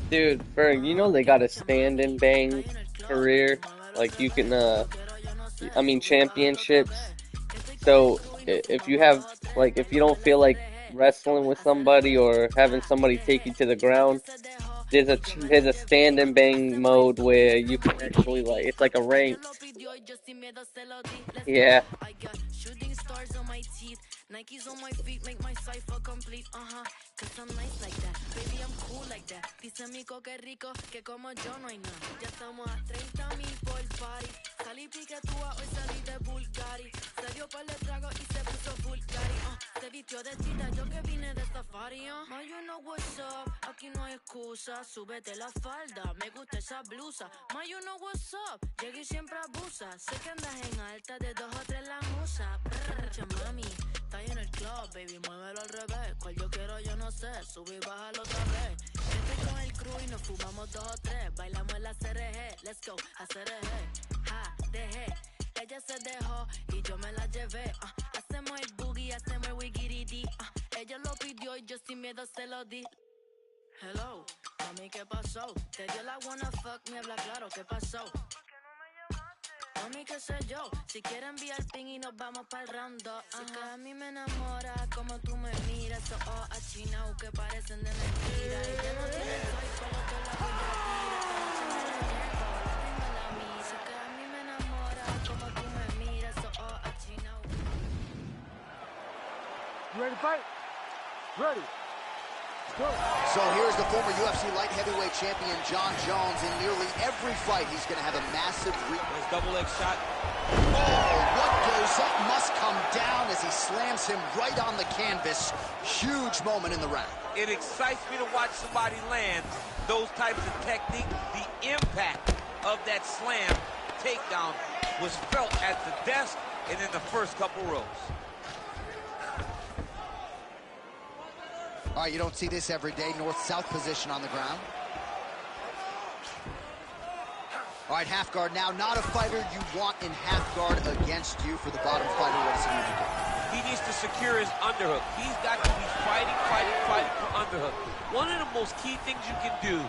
Dude, Berg, you know they got a stand and bang career. Like you can, I mean championships. So if you have like if you don't feel like wrestling with somebody or having somebody take you to the ground, there's a stand and bang mode where you can actually like it's like a rank. Yeah. You ready to fight? Ready. Go. So here's the former UFC light heavyweight champion, John Jones. In nearly every fight, he's going to have a massive double leg shot. Oh, what goes up must come down as he slams him right on the canvas. Huge moment in the round. It excites me to watch somebody land those types of technique. The impact of that slam takedown was felt at the desk and in the first couple rows. All right, you don't see this every day. North-south position on the ground. All right, half guard now. Not a fighter you want in half guard against you. For the bottom fighter, what does he need to do? He needs to secure his underhook. He's got to be fighting for underhook. One of the most key things you can do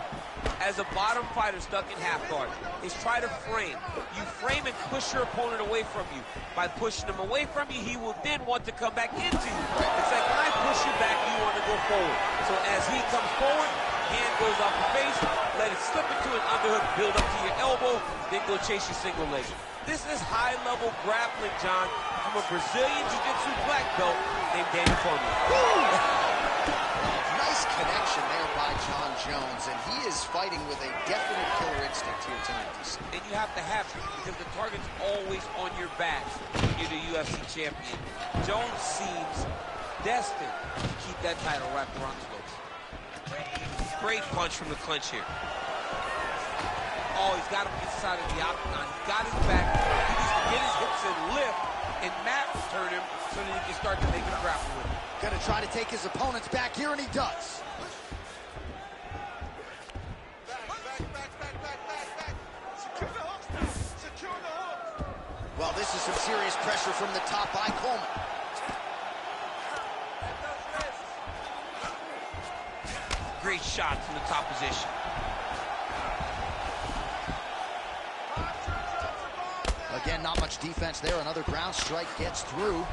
as a bottom fighter stuck in half guard is try to frame. You frame and push your opponent away from you. By pushing him away from you, he will then want to come back into you. It's like when I push you back, you want to go forward. So as he comes forward, hand goes off the face, let it slip into an underhook, build up to your elbow, then go chase your single leg. This is high-level grappling, John, from a Brazilian Jiu-Jitsu black belt named Daniel Cormier. Nice connection there by John Jones, and he is fighting with a definite killer instinct here tonight. And you have to have it, because the target's always on your back when you're the UFC champion. Jones seems destined to keep that title wrapped around his waist. Great punch from the clinch here. Oh, he's got him inside of the octagon. He's got his back. He needs to get his hips and lift, and Matt will turn him so that he can start to make him grapple with him. Gonna try to take his opponents back here, and he does. Well, this is some serious pressure from the top by Coleman. Great shot from the top position. Again, not much defense there. Another ground strike gets through.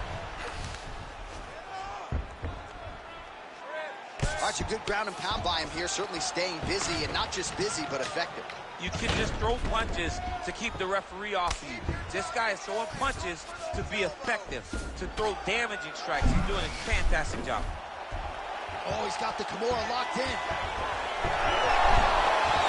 All right, a good ground and pound by him here. Certainly staying busy, and not just busy, but effective. You can just throw punches to keep the referee off of you. This guy is throwing punches to be effective, to throw damaging strikes. He's doing a fantastic job. Oh, he's got the Kimura locked in.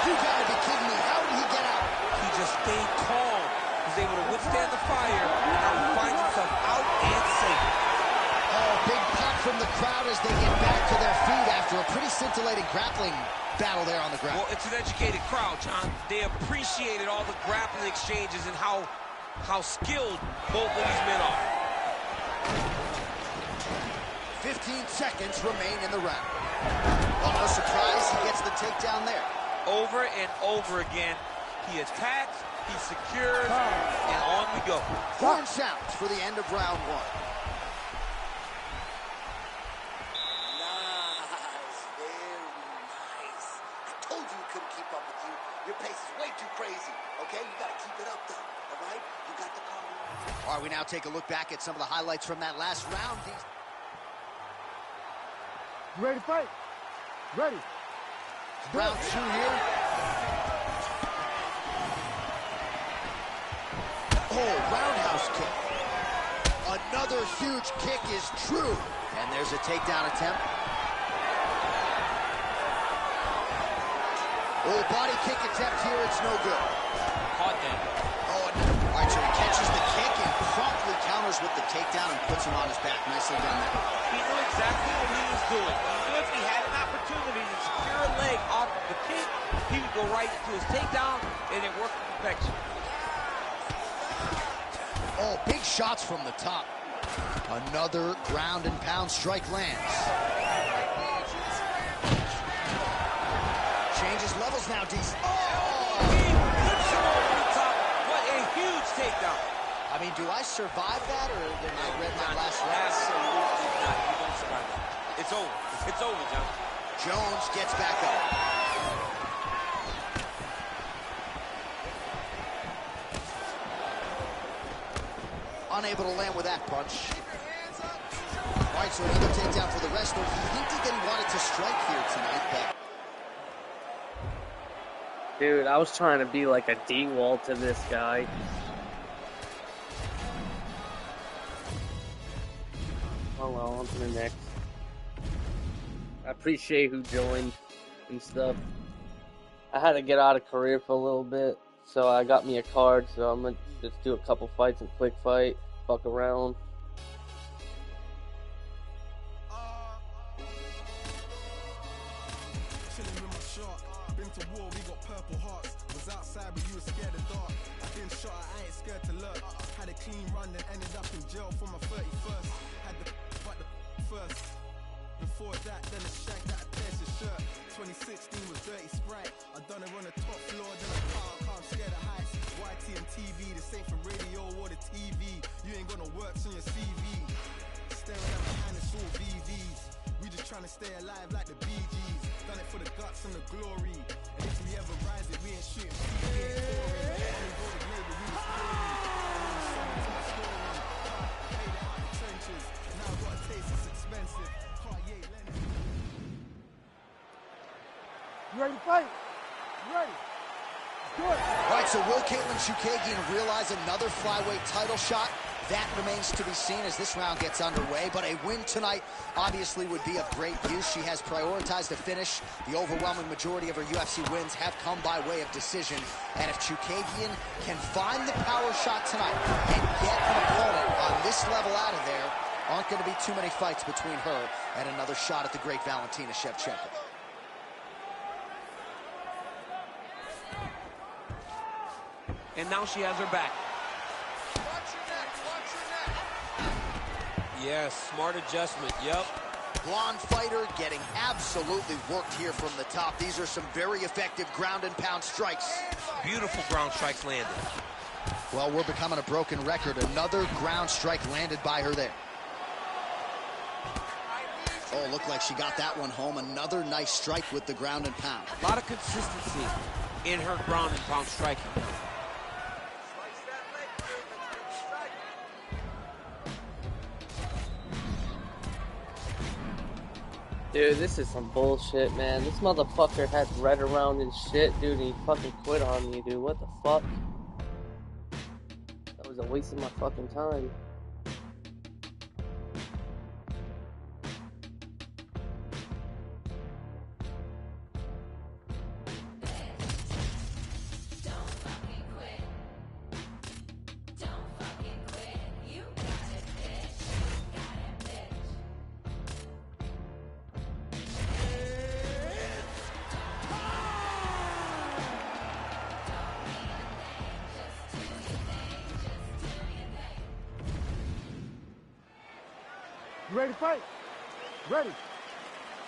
You gotta be kidding me. How did he get out? He just stayed calm. He's able to withstand the fire, and now he finds himself out and safe. Oh, big pop from the crowd as they get back to their feet after a pretty scintillating grappling battle there on the ground. Well, it's an educated crowd, John. They appreciated all the grappling exchanges and how skilled both of these men are. 15 seconds remain in the round. Well, no surprise, he gets the takedown there. Over and over again, he attacks, he secures, and on we go. Horn sounds for the end of round one. Nice, very nice. I told you All right, we now take a look back at some of the highlights from that last round. You ready to fight? Ready. Round 2 here. Oh, roundhouse kick. Another huge kick is true. And there's a takedown attempt. Oh, body kick attempt here. It's no good. Caught that. Oh, all right, so he catches the kick and promptly counters with the takedown and puts him on his back. Nicely done there. He knew exactly what he was doing. He knew if he had an opportunity to secure a leg off of the kick, he would go right to his takedown, and it worked to perfection. Oh, big shots from the top. Another ground and pound strike lands. Changes levels now, DC. Oh! He puts him over the top. What a huge takedown. I mean, do I survive that, or did I read my last round? Absolutely not. You don't survive that. It's over. It's over, John. Jones gets back up. Unable to land with that punch. All right, so another takedown for the wrestler. He hinted that he wanted to strike here tonight, but... Dude, I was trying to be like a D-wall to this guy. Oh well, on to the next. I appreciate who joined and stuff. I had to get out of career for a little bit, so I got me a card, so I'm gonna just do a couple fights and quick fight, fuck around. Been to war, we got purple hearts. Was outside, but you were scared of dark. I've been shot, I ain't scared to lurk. Had a clean run, then ended up in jail for my 31st. Had the but the first. Before that, then a shank that tears your shirt. 2016 was Dirty Sprite. I done it on the top floor, then I can't scared of heights. YT and TV, this ain't for radio or the TV. You ain't got no works on your CV. Staring at my hand, it's all VVs. We just trying to stay alive like the Bee Gees. Done it for the guts and the glory. And if we ever rise it, we ain't shooting. We ain't scoring. Only voted labor, we was scoring. I know the song to my story. Made it out the trenches. Now what a taste, it's expensive. Cartier, Lennon. You ready to fight? You ready? Good. All right, so will Caitlin Chukagian realize another flyweight title shot? That remains to be seen as this round gets underway, but a win tonight obviously would be of great use. She has prioritized a finish. The overwhelming majority of her UFC wins have come by way of decision. And if Chukagian can find the power shot tonight and get an opponent on this level out of there, aren't going to be too many fights between her and another shot at the great Valentina Shevchenko. And now she has her back. Yes, smart adjustment, yep. Blonde fighter getting absolutely worked here from the top. These are some very effective ground and pound strikes. Beautiful ground strikes landed. Well, we're becoming a broken record. Another ground strike landed by her there. Oh, looked like she got that one home. Another nice strike with the ground and pound. A lot of consistency in her ground and pound striking. Dude, this is some bullshit, man. This motherfucker had red around his shit, dude, and he fucking quit on me, dude. What the fuck? That was a waste of my fucking time. You ready to fight? Ready.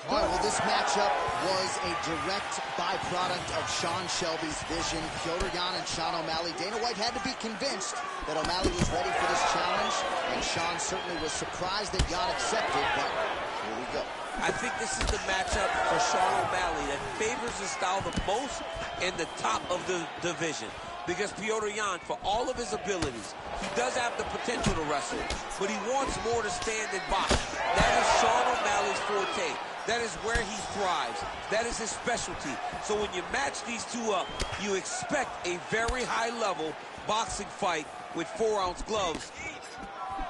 All right, well, this matchup was a direct byproduct of Sean Shelby's vision. Petr Yan and Sean O'Malley. Dana White had to be convinced that O'Malley was ready for this challenge, and Sean certainly was surprised that Yan accepted, but here we go. I think this is the matchup for Sean O'Malley that favors his style the most in the top of the division. because Petr Yan, for all of his abilities, he does have the potential to wrestle, but he wants more to stand and box. That is Sean O'Malley's forte. That is where he thrives. That is his specialty. So when you match these two up, you expect a very high-level boxing fight with 4-ounce gloves.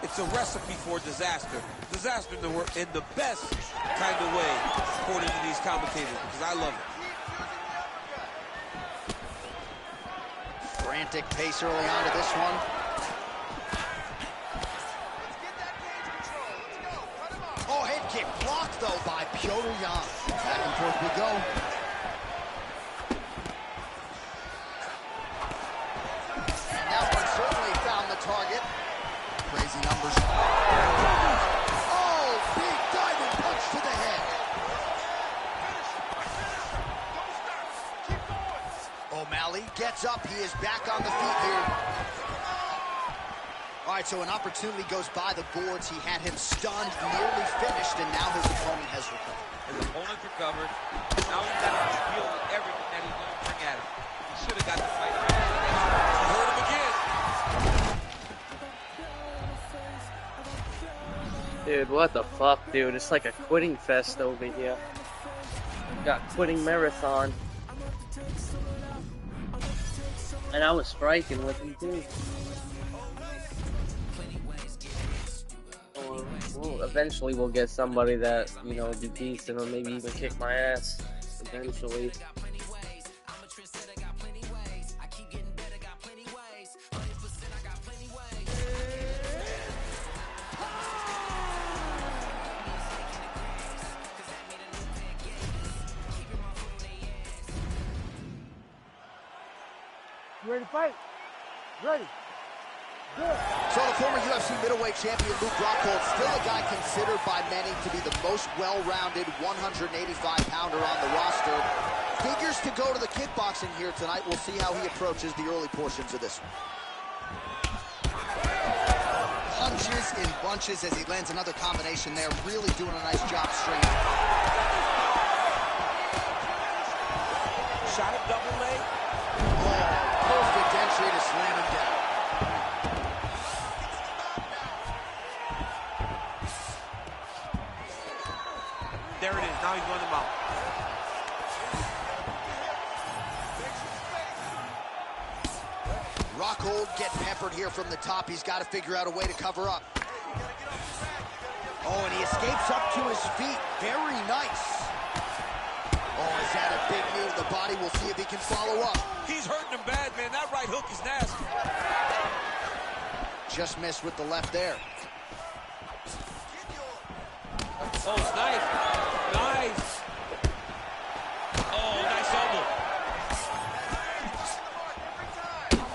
It's a recipe for disaster. Disaster in the best kind of way, according to these commentators, because I love it. Frantic pace early on to this one. Oh, head kick blocked, though, by Petr Yan. Back and forth we go. And that one certainly found the target. Crazy numbers. Oh, big diving punch to the head. O'Malley gets up. He is back on the feet here. All right, so an opportunity goes by the boards. He had him stunned, nearly finished, and now his opponent has recovered. His opponent's recovered. Now he's got to deal with everything that he's going to bring at him. He should have got the fight. He hurt him again. Dude, what the fuck, dude? It's like a quitting fest over here. Got quitting marathon. And I was striking with him too. Well, eventually we'll get somebody that, you know, be decent or maybe even kick my ass. Eventually. You ready to fight? Ready. Good. So the former UFC middleweight champion Luke Rockhold, still a guy considered by many to be the most well-rounded 185-pounder on the roster. Figures to go to the kickboxing here tonight. We'll see how he approaches the early portions of this one. Punches in bunches as he lands another combination there. Really doing a nice job stringing. Shot a double leg. Perfect entry to slam him down. There it is. Now he's going to mount. Rockhold getting peppered here from the top. He's got to figure out a way to cover up. Oh, and he escapes up to his feet. Very nice. Oh, is that a big knee to the body? We'll see if he can follow up. He's hurting him bad, man. That right hook is nasty. Just missed with the left there. Oh, it's nice. Nice. Oh, nice elbow.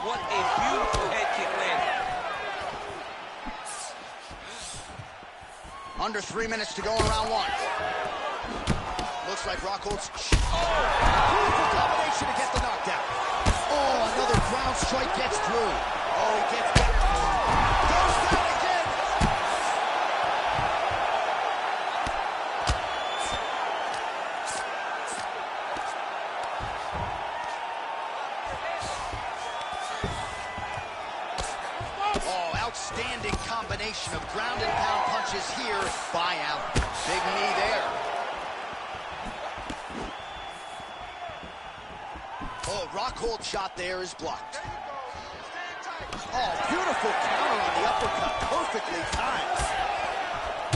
What a beautiful head kick landed. Under 3 minutes to go in round one. Looks like Rockhold's... Beautiful combination to get the knockdown. Oh, another ground strike gets through. Oh, he gets down. Goes down again. Oh, outstanding combination of ground and pound punches here by Allen. Big knee there. Oh, Rockhold shot there is blocked. Oh, beautiful counter on the uppercut. Perfectly timed.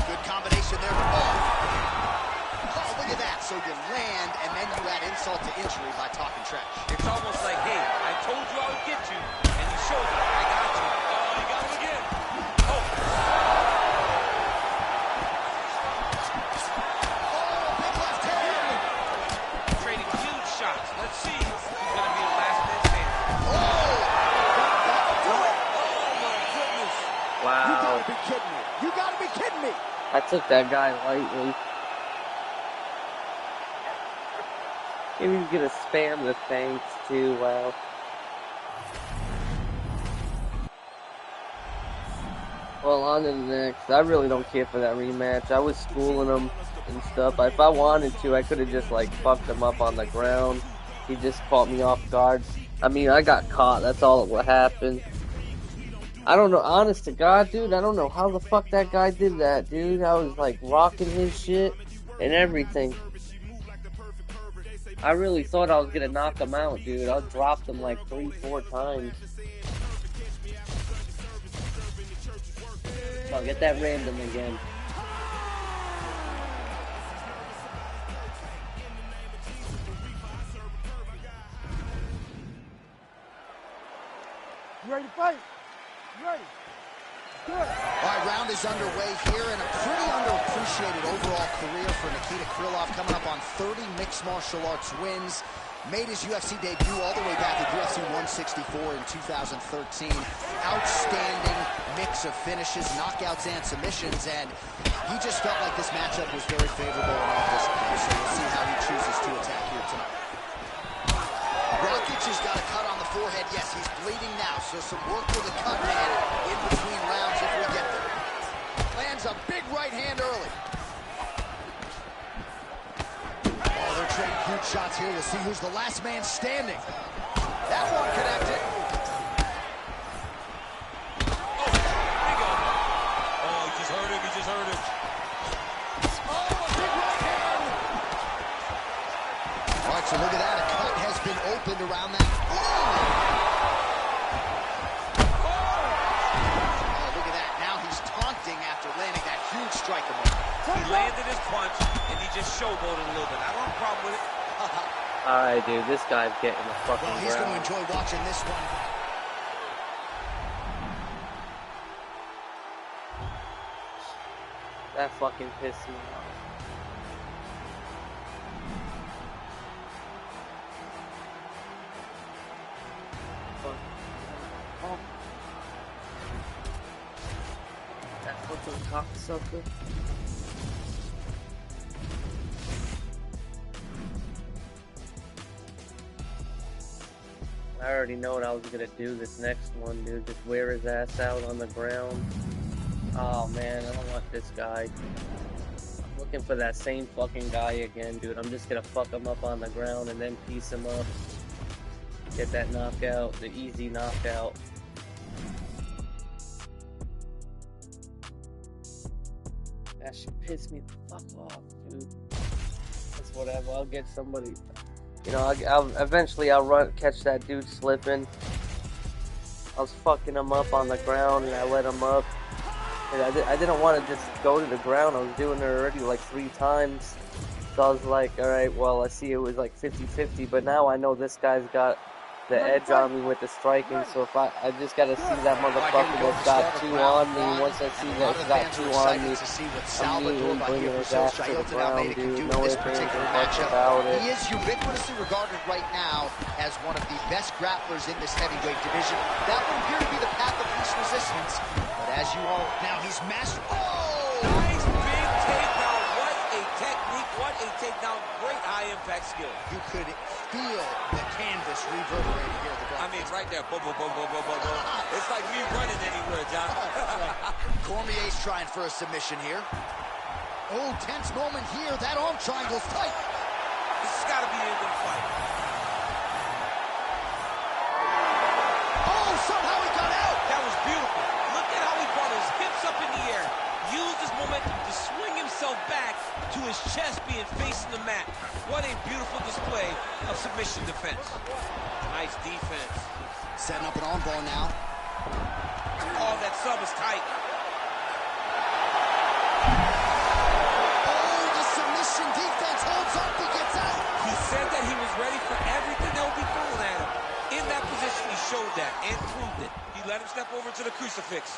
Good combination there. Oh, look at that. So you land, and then you add insult to injury by talking trash. It's almost like, hey, I told you I would get you, and you showed me. I got you. Oh, you got him again. Oh. Oh, big left hand. Trading huge shots. Let's see who's going to be the last man standing. Oh, do it. Oh, my goodness. You Wow. gotta be kidding me. You gotta be kidding me. I took that guy lightly. Maybe he's gonna spam the thanks too, wow. Well, on to the next. I really don't care for that rematch. I was schooling him and stuff. If I wanted to, I could have just, like, fucked him up on the ground. He just caught me off guard. I mean, I got caught. That's all what happened. I don't know. Honest to God, dude, I don't know how the fuck that guy did that, dude. I was like rocking his shit and everything. I really thought I was gonna knock him out, dude. I dropped him like 3-4 times. I'll get that random again. You ready to fight? You ready? Good. All right, round is underway here, and a pretty underappreciated overall career for Nikita Krylov, coming up on 30 mixed martial arts wins. Made his UFC debut all the way back at UFC 164 in 2013. Outstanding mix of finishes, knockouts, and submissions, and he just felt like this matchup was very favorable in all disciplines, so we'll see how he chooses to attack here tonight. Rakic has got a cut on the forehead. Yes, he's bleeding now, so some work with the cut man in between rounds if we get there. Lands a big right hand early. Oh, they're trading huge shots here. We'll see who's the last man standing. That one connected. Oh, there you go. Oh, he just hurt him. He just hurt him. Oh, a big right hand. All right, so look at that. A cut has been opened around that. Oh, look at that. Now he's taunting after landing that huge strike. He landed his punch, and he just showboated a little bit. I don't have a problem with it. Alright, dude, this guy's getting the fucking Well, he's going to ground. enjoy watching this one. That fucking pissed me off. Oh. That fucking cocksucker. I already know what I was gonna do this next one, dude. Just wear his ass out on the ground. Oh man, I don't want this guy. I'm looking for that same fucking guy again, dude. I'm just gonna fuck him up on the ground and then piece him up. Get that knockout, the easy knockout. That shit pissed me the fuck off, dude. That's whatever. I'll get somebody. You know, I'll eventually catch that dude slipping. I was fucking him up on the ground and I let him up. And I didn't want to just go to the ground. I was doing it already like 3 times. So I was like, alright, well, I see it was like 50-50, but now I know this guy's got the edge on me with the striking, so if I just gotta see that motherfucker that's got 2 on me. Once I see that he's got 2 on me, I'm immediately bringing his ass to the ground, dude. No ifs, ands, or buts about it. He is ubiquitously regarded right now as one of the best grapplers in this heavyweight division. That would appear to be the path of least resistance, but as you all now, he's mastered. Oh! Nice big takedown. What a technique. What a takedown. Great high-impact skill. You could feel the canvas reverberating here at the ground. I mean, right there. Boom, boom, boom, boom, boom, boom, boom. It's like me running anywhere, John. Cormier's trying for a submission here. Oh, tense moment here. That arm triangle's tight. This has got to be the end of the fight. Oh, somehow he got out. That was beautiful. Look at how he brought his hips up in the air. Used his momentum to swing himself back to his chest being facing the mat. What a beautiful display of submission defense. Nice defense. Setting up an armbar now. Oh, that sub is tight. Oh, the submission defense holds up. He gets out. He said that he was ready for everything that would be thrown at him. In that position, he showed that and proved it. He let him step over to the crucifix.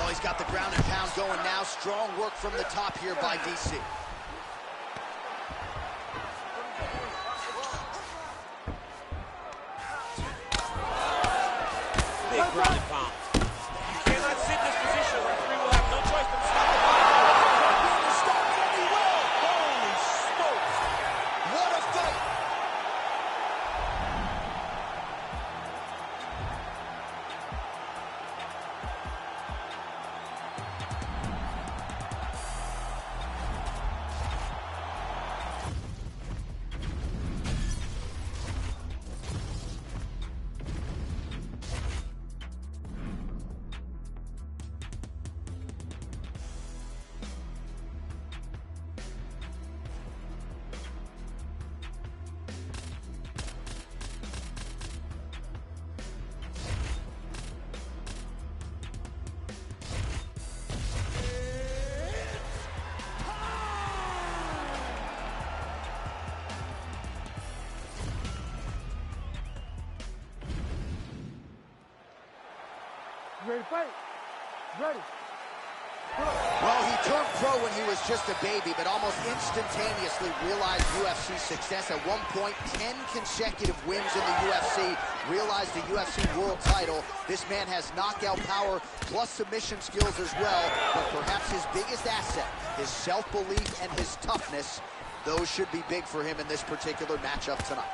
Oh, he's got the ground and pound going now. Strong work from the top here by DC. Big ground and pound. You cannot sit in this position. Referee will have no choice but to stop the fight. Holy smokes. What a fight. Ready to fight? Ready. Well, he turned pro when he was just a baby, but almost instantaneously realized UFC success. At one point, 10 consecutive wins in the UFC, realized the UFC world title. This man has knockout power plus submission skills as well, but perhaps his biggest asset, his self-belief and his toughness, those should be big for him in this particular matchup tonight.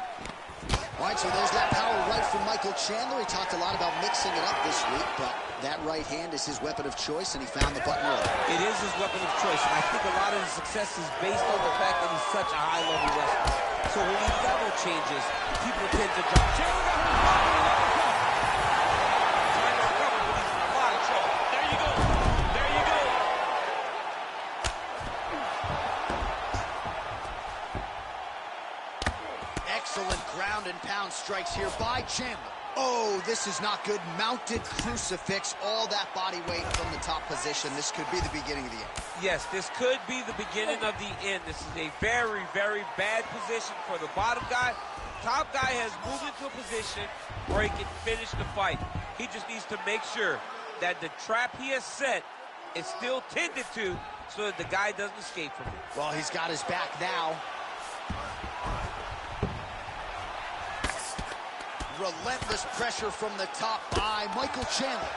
All right, so there's that power right from Michael Chandler. He talked a lot about mixing it up this week, but that right hand is his weapon of choice, and he found the button early. It is his weapon of choice, and I think a lot of his success is based on the fact that he's such a high-level wrestler. So when he level changes, people tend to drop. Chandler got him trying to recover, but he's in a lot of trouble. There you go. There you go. Excellent ground and pound strikes here by Chandler. Oh, this is not good. Mounted crucifix, all that body weight from the top position. This could be the beginning of the end. Yes, this could be the beginning of the end. This is a very, very bad position for the bottom guy. Top guy has moved into a position where he can finish the fight. He just needs to make sure that the trap he has set is still tended to so that the guy doesn't escape from it. Well, he's got his back now. Relentless pressure from the top by Michael Chandler.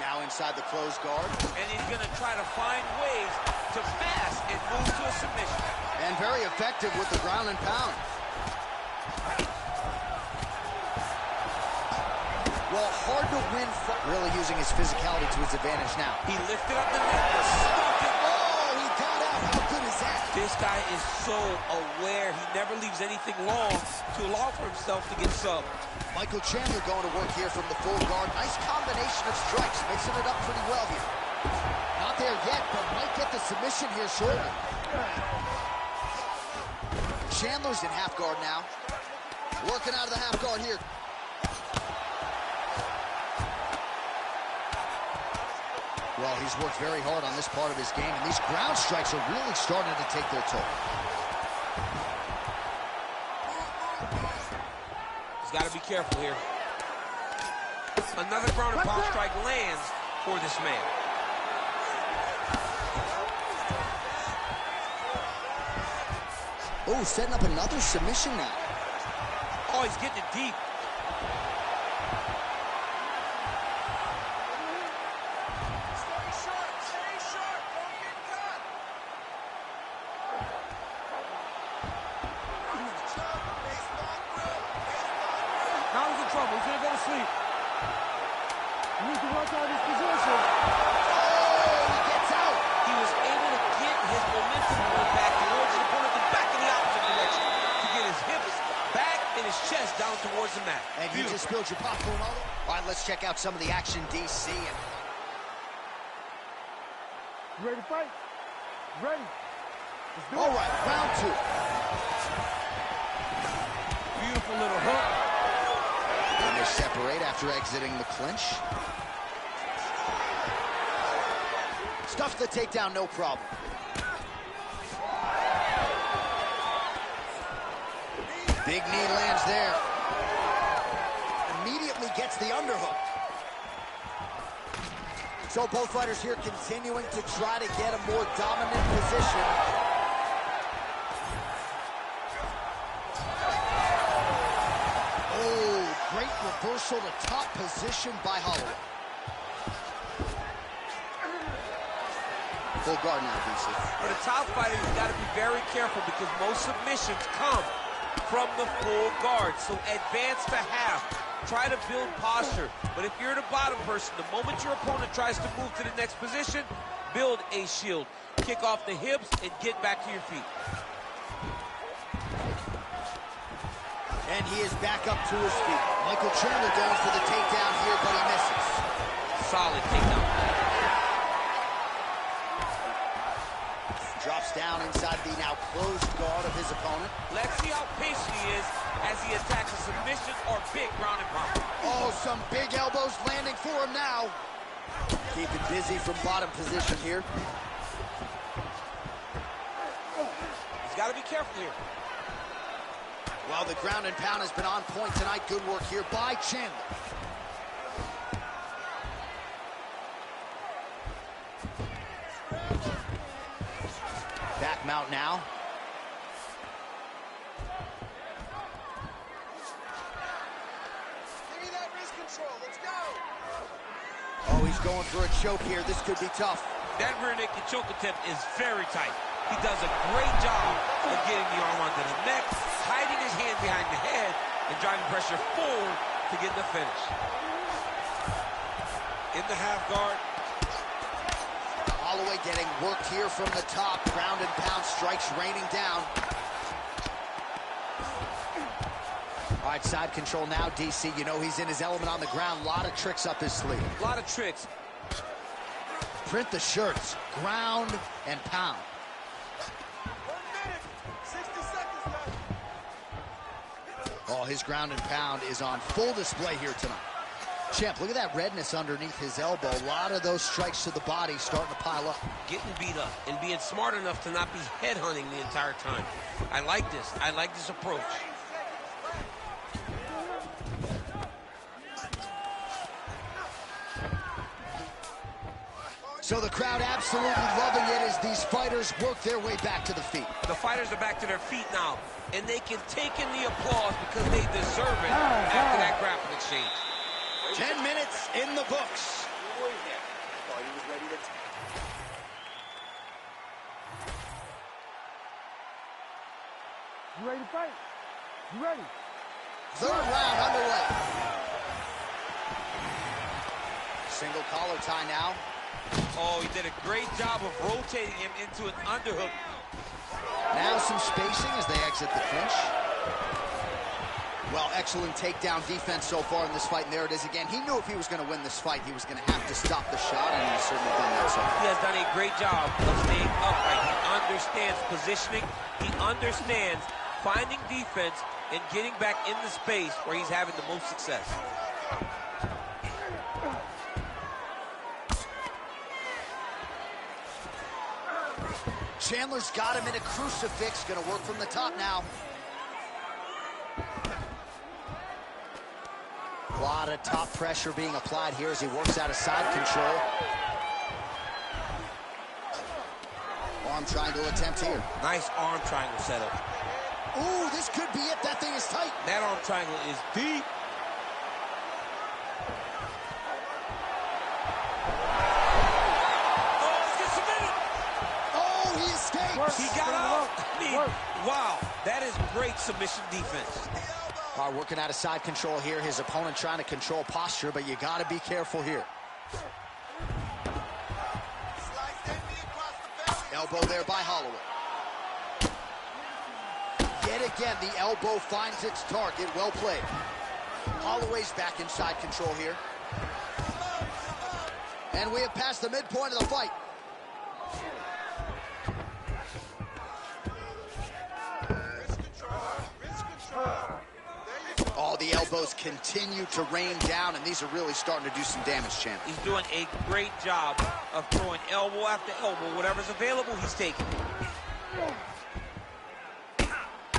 Now inside the closed guard. And he's going to try to find ways to pass and move to a submission. And very effective with the ground and pound. Well, hard to win. Really using his physicality to his advantage now. He lifted up the neck. Oh, he got out. How good is that? This guy is so aware. He never leaves anything long to allow for himself to get subbed. Michael Chandler going to work here from the full guard. Nice combination of strikes, mixing it up pretty well here. Not there yet, but might get the submission here shortly. Chandler's in half guard now. Working out of the half guard here. Well, he's worked very hard on this part of his game, and these ground strikes are really starting to take their toll. He's got to be careful here. Another ground and pound strike lands for this man. Oh, setting up another submission now. Oh, he's getting it deep. Now he's in trouble. He's gonna go to sleep. He needs to work out his position. Oh, he gets out. He was able to get his momentum going back towards his opponent and back in the opposite direction to get his hips back and his chest down towards the mat. And you just spilled your popcorn all over. All right, let's check out some of the action, DC. You ready to fight? Ready. Let's do it. All right, round two. Beautiful little hook. And they separate after exiting the clinch. Stuffs the takedown, no problem. Big knee lands there. Immediately gets the underhook. So both fighters here continuing to try to get a more dominant position. Oh, great reversal to top position by Holloway. Full guard now, DC. For the top fighter, you've got to be very careful because most submissions come from the full guard. So advance to half. Try to build posture. But if you're the bottom person, the moment your opponent tries to move to the next position, build a shield. Kick off the hips and get back to your feet. And he is back up to his feet. Michael Chandler going for the takedown here, but he misses. Solid takedown. Drops down inside the now closed guard of his opponent. Let's see how patient he is as he attacks a submission or big ground and pound. Oh, some big elbows landing for him now. Keeping busy from bottom position here. He's got to be careful here. Well, the ground and pound has been on point tonight. Good work here by Chandler. him out now. Give me that wrist control. Let's go. Oh, he's going for a choke here. This could be tough. That rear naked choke attempt is very tight. He does a great job of getting the arm under the neck, hiding his hand behind the head, and driving pressure forward to get the finish. In the half guard. Holloway getting worked here from the top. Ground and pound strikes raining down. All right, side control now, DC. You know he's in his element on the ground. A lot of tricks up his sleeve. A lot of tricks. Print the shirts. Ground and pound. 1 minute, 60 seconds left. Oh, his ground and pound is on full display here tonight. Champ, look at that redness underneath his elbow. A lot of those strikes to the body starting to pile up. Getting beat up and being smart enough to not be headhunting the entire time. I like this. I like this approach. So the crowd absolutely loving it as these fighters work their way back to the feet. The fighters are back to their feet now, and they can take in the applause because they deserve it after that grappling exchange. 10 minutes in the books. You ready to fight? You ready? Third round underway. Single collar tie now. Oh, he did a great job of rotating him into an underhook. Now some spacing as they exit the clinch. Well, excellent takedown defense so far in this fight, and there it is again. He knew if he was going to win this fight, he was going to have to stop the shot, and he's certainly done that so far. He has done a great job of staying upright. He understands positioning. He understands finding defense and getting back in the space where he's having the most success. Chandler's got him in a crucifix. Going to work from the top now. A lot of top pressure being applied here as he works out of side control. Arm triangle attempt here. Nice arm triangle setup. Ooh, this could be it. That thing is tight. That arm triangle is deep. He got out. Wow, that is great submission defense. Working out of side control here. His opponent trying to control posture, but you got to be careful here. Elbow there by Holloway. Yet again, the elbow finds its target. Well played. Holloway's back in side control here. And we have passed the midpoint of the fight. Oh, the elbows continue to rain down, and these are really starting to do some damage, champ. He's doing a great job of throwing elbow after elbow. Whatever's available, he's taking.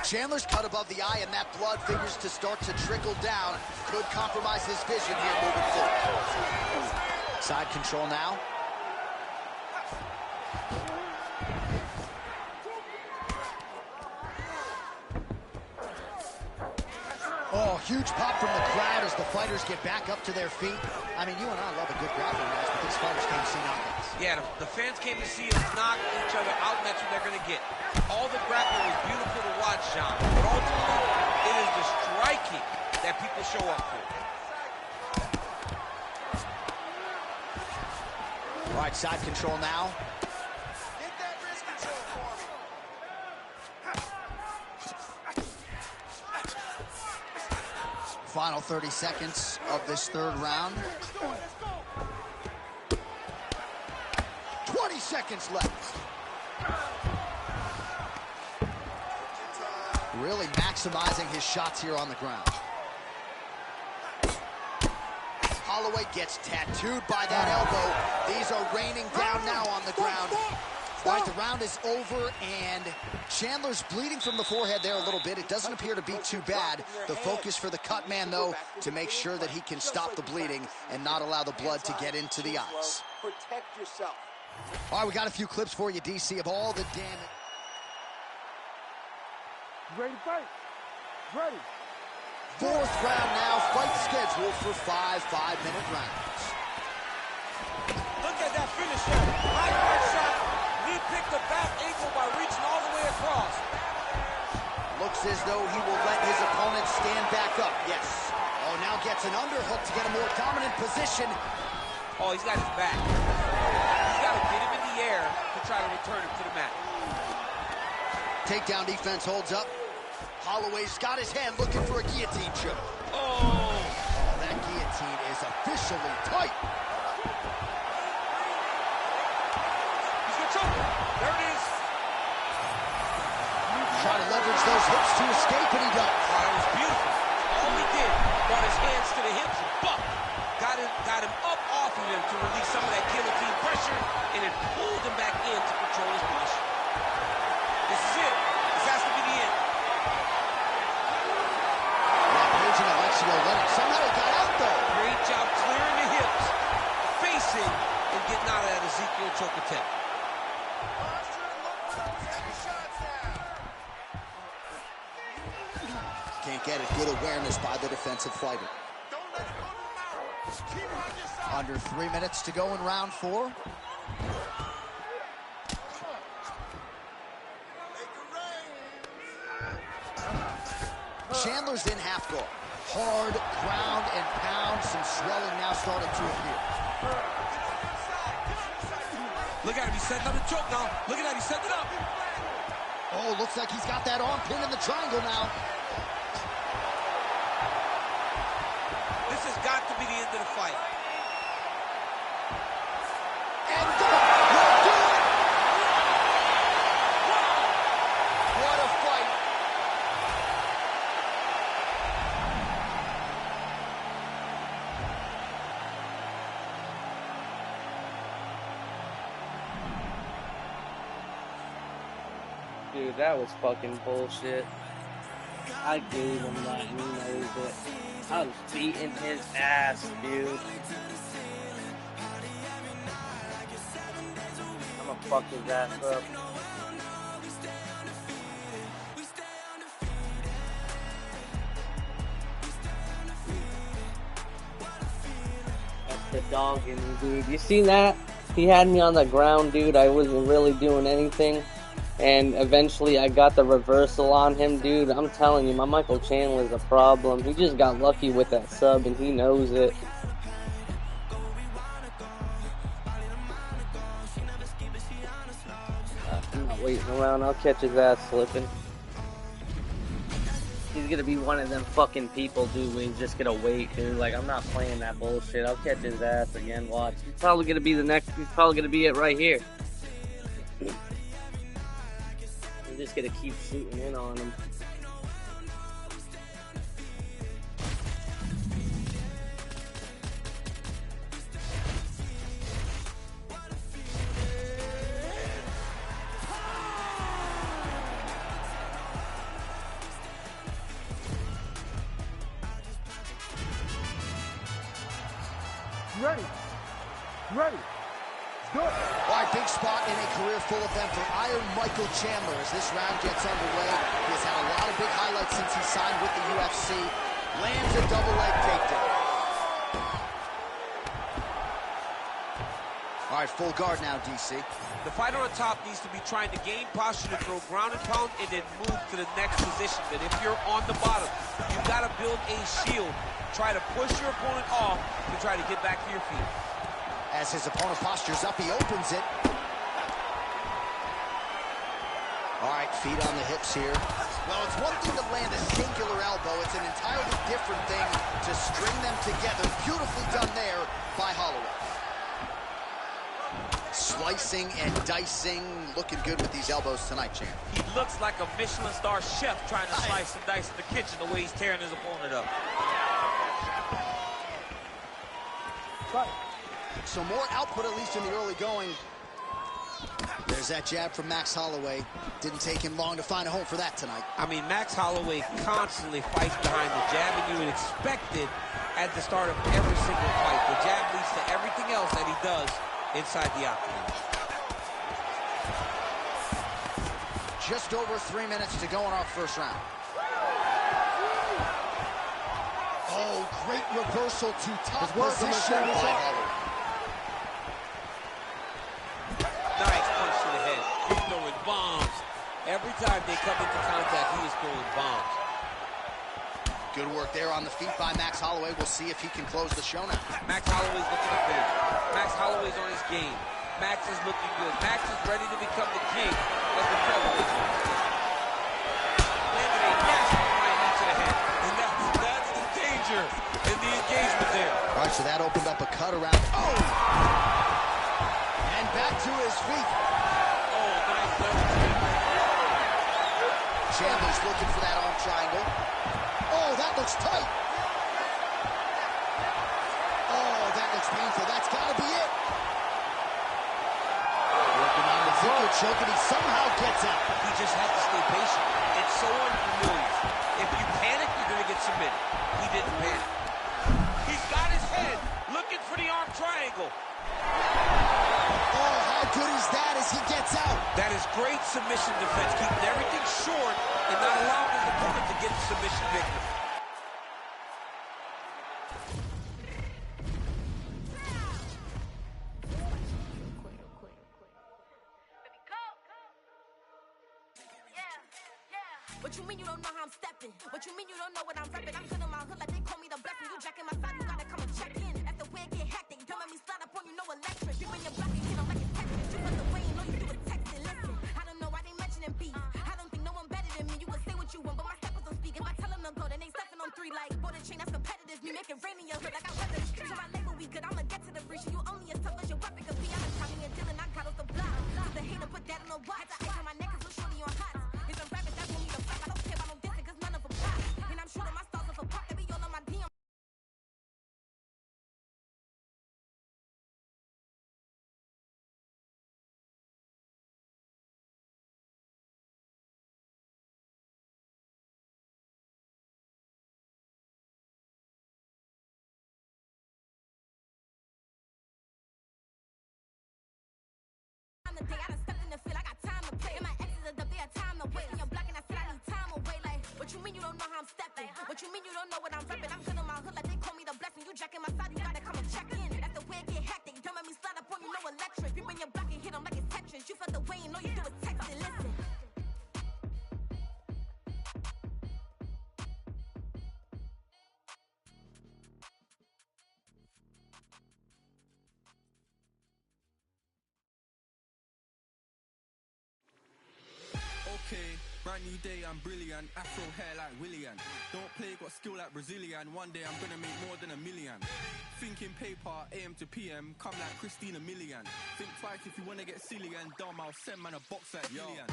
Chandler's cut above the eye, and that blood figures to start to trickle down. Could compromise his vision here moving forward. Side control now. Oh, huge pop from the crowd as the fighters get back up to their feet. I mean, you and I love a good grappling match, but these fighters came to see knockouts. Yeah, the fans came to see us knock each other out, and that's what they're going to get. All the grappling was beautiful to watch, John, but ultimately, it is the striking that people show up for. All right, side control now. Get that wrist control for me. Final 30 seconds of this third round. 20 seconds left. Really maximizing his shots here on the ground. Holloway gets tattooed by that elbow. These are raining down now on the ground. All right, the round is over, and Chandler's bleeding from the forehead there a little bit. It doesn't appear to be too bad. The focus for the cut man, though, to make sure that he can stop the bleeding and not allow the blood to get into the eyes. Protect yourself. All right, we got a few clips for you, DC, of all the damage. You ready to fight? Ready. Fourth round now, fight scheduled for 5 5-minute rounds. Look at that finish there. High guard shot. He picked the back ankle by reaching all the way across. Looks as though he will let his opponent stand back up. Yes. Oh, now gets an underhook to get a more dominant position. Oh, he's got his back. He's got to get him in the air to try to return him to the mat. Takedown defense holds up. Holloway's got his hand looking for a guillotine choke. Oh! That guillotine is officially tight. He's gonna choke him. There it is. Trying to leverage those hips to escape, and he does. Oh, that was beautiful. All he did, brought his hands to the hips and buck. Got him up off of him to release some of that guillotine pressure, and then pulled him back in to control his posture. This is it. This has to be the end. Somehow he got out though. Great job clearing the hips, facing, and getting out of that Ezekiel choke attempt. Can't get it. Good awareness by the defensive fighter. Under 3 minutes to go in round 4. Chandler's in half guard. Hard ground and pound. Some swelling now starting to appear. Look at him. He's setting up the choke now. Look at that. He's setting it up. Oh, looks like he's got that arm pin in the triangle now. This has got to be the end of the fight. And will do it! What a fight! Dude, that was fucking bullshit. I gave him that, and he knows it. I was beating his ass, dude. I'm gonna fuck his ass up. That's the dog in me, dude. You see that? He had me on the ground, dude. I wasn't really doing anything. And eventually I got the reversal on him, dude. I'm telling you, my Michael Chandler's a problem. He just got lucky with that sub, and he knows it. I'm not waiting around. I'll catch his ass slipping. He's gonna be one of them fucking people, dude, where he's just gonna wait, dude. Like, I'm not playing that bullshit. I'll catch his ass again, watch. He's probably gonna be the next, he's probably gonna be it right here. I'm just gonna keep shooting in on him. Ready. Ready. Good. All right, big spot in a career full event for Iron Michael Chandler as this round gets underway. He has had a lot of big highlights since he signed with the UFC. Lands a double leg takedown. All right, full guard now, DC. The fighter on top needs to be trying to gain posture to throw ground and pound and then move to the next position. But if you're on the bottom, you've got to build a shield. Try to push your opponent off to try to get back to your feet. As his opponent postures up, he opens it. All right, feet on the hips here. Well, it's one thing to land a singular elbow. It's an entirely different thing to string them together. Beautifully done there by Holloway. Slicing and dicing. Looking good with these elbows tonight, champ. He looks like a Michelin star chef trying to slice and dice in the kitchen the way he's tearing his opponent up. So more output, at least in the early going. There's that jab from Max Holloway. Didn't take him long to find a home for that tonight. I mean, Max Holloway constantly fights behind the jab, and you would expect it at the start of every single fight. The jab leads to everything else that he does inside the octagon. Just over 3 minutes to go in our first round. Oh, great reversal to top position by Holloway. Nice punch to the head. He's throwing bombs. Every time they come into contact, he is throwing bombs. Good work there on the feet by Max Holloway. We'll see if he can close the show now. Max Holloway's looking to finish. Max Holloway's on his game. Max is looking good. Max is ready to become the king of the featherweight. Landed a nasty right into the head. And that's the danger in the engagement there. All right, so that opened up a cut around. Oh! And back to his feet. Oh, nice double kick. Chandler's looking for that arm triangle. Oh, that looks tight. Oh, that looks painful. That's got to be it. Working on the finger choke, and he somehow gets out. He just has to stay patient. It's so unfamiliar. If you panic, you're going to get submitted. He didn't panic. He's got his head looking for the arm triangle. Oh, how good is that as he gets out? That is great submission defense, keeping everything short and not allowing his opponent to get the submission victory. What you mean you don't know how I'm stepping? What you mean you don't know what I'm repping? I'm feeling my hood like they call me the blessing. You jacking my side, you gotta come and check in. At the way it get hectic, don't make me slide up on you, no electric. You in your block and hit 'em like it's Tetris. You from the way you know you do it texting. Listen, I don't know why they mentioning beef. I don't think no one better than me. You would say what you want, but my steppers don't speak. If I tell them to go, then they stepping on 3 like border chain. That's competitive. Me making rain in your hood like I weather the streets. So my label we good. I'ma get to the breach. You only as tough as your weapon could be. I'm a Tommy and Dylan. I got off the block. So the hater put that on the watch. I ice on my neck 'cause little shorty on hot. If I'm rapping, that want me to fuck. I don't care about no dissing 'cause none of them pop. And I'm shooting my stars off a pop. They be all on my DM. The day I done stepped in the field, I got time to play. And my exes are the day time to wait. And you're blocking, I said I need time away. Like, what you mean you don't know how I'm stepping? What you mean you don't know what I'm repping? I'm feeling my hood like they call me the blessing. You jacking my side, you gotta come and check in. That's the way it get hectic. Don't make me slide up on you, no electric. You in your block and hit 'em like it's Tetris. You felt the way you know you do it texting. Listen. Okay, brand new day, I'm brilliant. Afro hair like Willian. Don't play, got skill like Brazilian. One day I'm gonna make more than $1 million. Thinking paper, AM to PM, come like Christina Milian. Think twice if you wanna get silly and dumb, I'll send man a box like Gillian.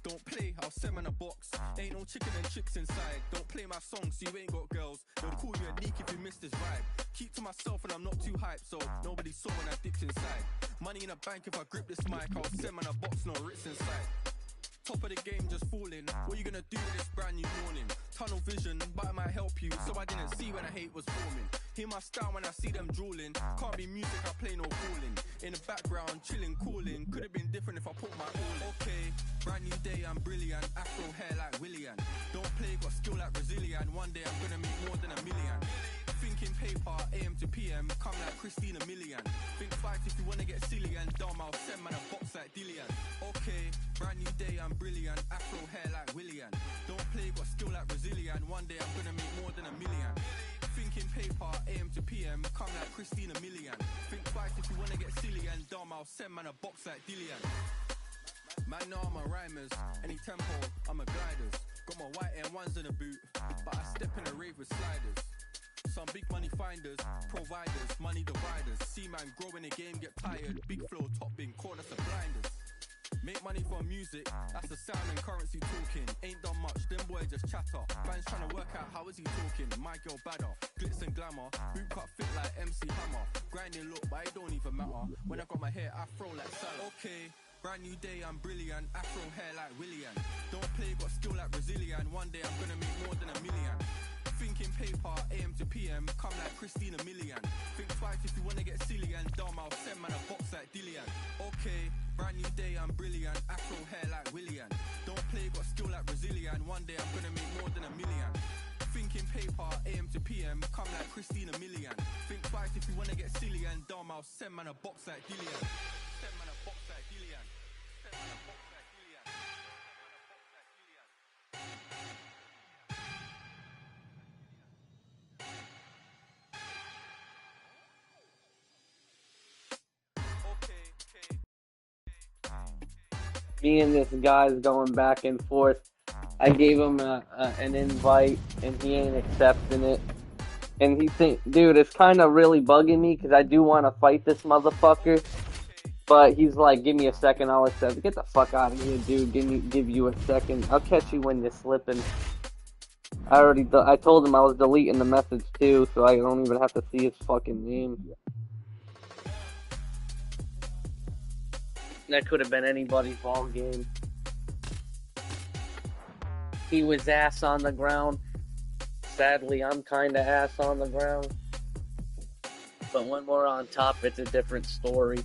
Don't play, I'll send man a box. Ain't no chicken and chicks inside. Don't play my songs, so you ain't got girls. They'll call you a leak if you miss this vibe. Keep to myself and I'm not too hyped, so nobody saw when I dipped inside. Money in a bank if I grip this mic, I'll send man a box, no Ritz inside. Top of the game, just falling. What you gonna do with this brand new morning? Tunnel vision, but it might help you. So I didn't see when the hate was forming. Hear my style when I see them drooling. Can't be music, I play no calling. In the background, chilling, cooling. Could have been different if I put my all in. Okay, brand new day, I'm brilliant. Afro hair like Willian. Don't play, got skill like Brazilian. One day I'm gonna make more than $1 million. Thinking paper, AM to PM, come like Christina Milian. Think twice if you wanna get silly and dumb, I'll send man a box like Dillian. Okay, brand new day, I'm brilliant. Afro hair like Willian. Don't play, got skill like Brazilian. One day I'm gonna make more than $1 million. Thinking paper, AM to PM, come like Christina Milian. Think twice if you wanna get silly and dumb, I'll send man a box like Dillian. Man, know I'm a rhymers. Any tempo, I'm a gliders. Got my white M1s in the boot, but I step in a rave with sliders. Some big money finders, providers, money dividers. See man grow in the game, get tired. Big flow, top bin, corners to blinders. Make money from music, that's the sound and currency talking. Ain't done much, them boys just chatter. Fans trying to work out how is he talking. My girl badder, glitz and glamour. Boot cut fit like MC Hammer. Grinding look, but it don't even matter. When I got my hair, I throw like salad. Okay, brand new day, I'm brilliant. Afro hair like Willian. Don't play, got skill like Brazilian. One day I'm gonna make more than $1 million. Thinking paper, AM to PM, come like Christina Milian. Think twice if you wanna get silly and dumb, I'll send man a box like Dillian. Okay, brand new day, I'm brilliant. Afro hair like Willian. Don't play, got skill like Brazilian. One day I'm gonna make more than $1 million. Thinking paper, AM to PM, come like Christina Milian. Think twice if you wanna get silly and dumb, I'll send man a box like Gillian. Send man a box like Gillian. Send man a box like Gillian. Me and this guy's going back and forth. I gave him an invite, and he ain't accepting it. And he think, dude, it's kind of really bugging me because I do want to fight this motherfucker. But he's like, give me a second, I'll accept it. Get the fuck out of here, dude. Give you a second. I'll catch you when you're slipping. I told him I was deleting the message too, so I don't even have to see his fucking name. That could have been anybody's ball game. He was ass on the ground. Sadly, I'm kind of ass on the ground. But when we're on top, it's a different story.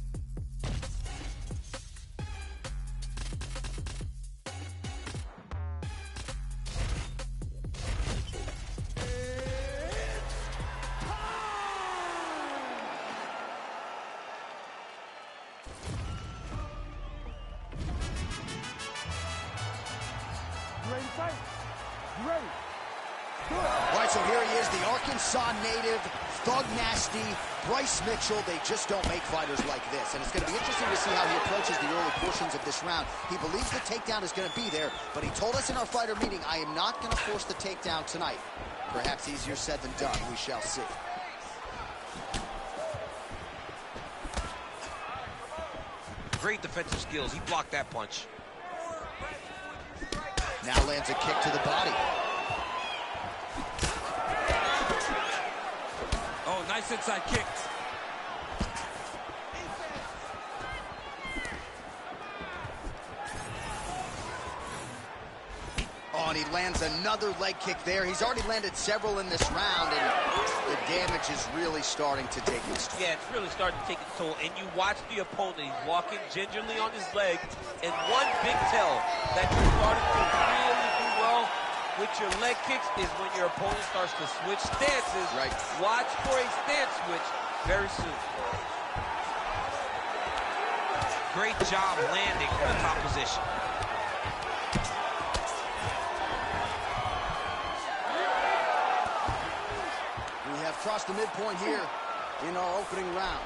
All right, so here he is, the Arkansas native, Thug Nasty, Bryce Mitchell. They just don't make fighters like this. And it's going to be interesting to see how he approaches the early portions of this round. He believes the takedown is going to be there, but he told us in our fighter meeting, I am not going to force the takedown tonight. Perhaps easier said than done. We shall see. Great defensive skills. He blocked that punch. Now lands a kick to the body. Oh, nice inside kick. Oh, and he lands another leg kick there. He's already landed several in this round, and the damage is really starting to take its toll. Yeah, it's really starting to take its toll. And you watch the opponent. He's walking gingerly on his leg. And one big tell that you're starting to really do well with your leg kicks is when your opponent starts to switch stances. Right. Watch for a stance switch very soon. Great job landing from the top position. We have crossed the midpoint here in our opening round.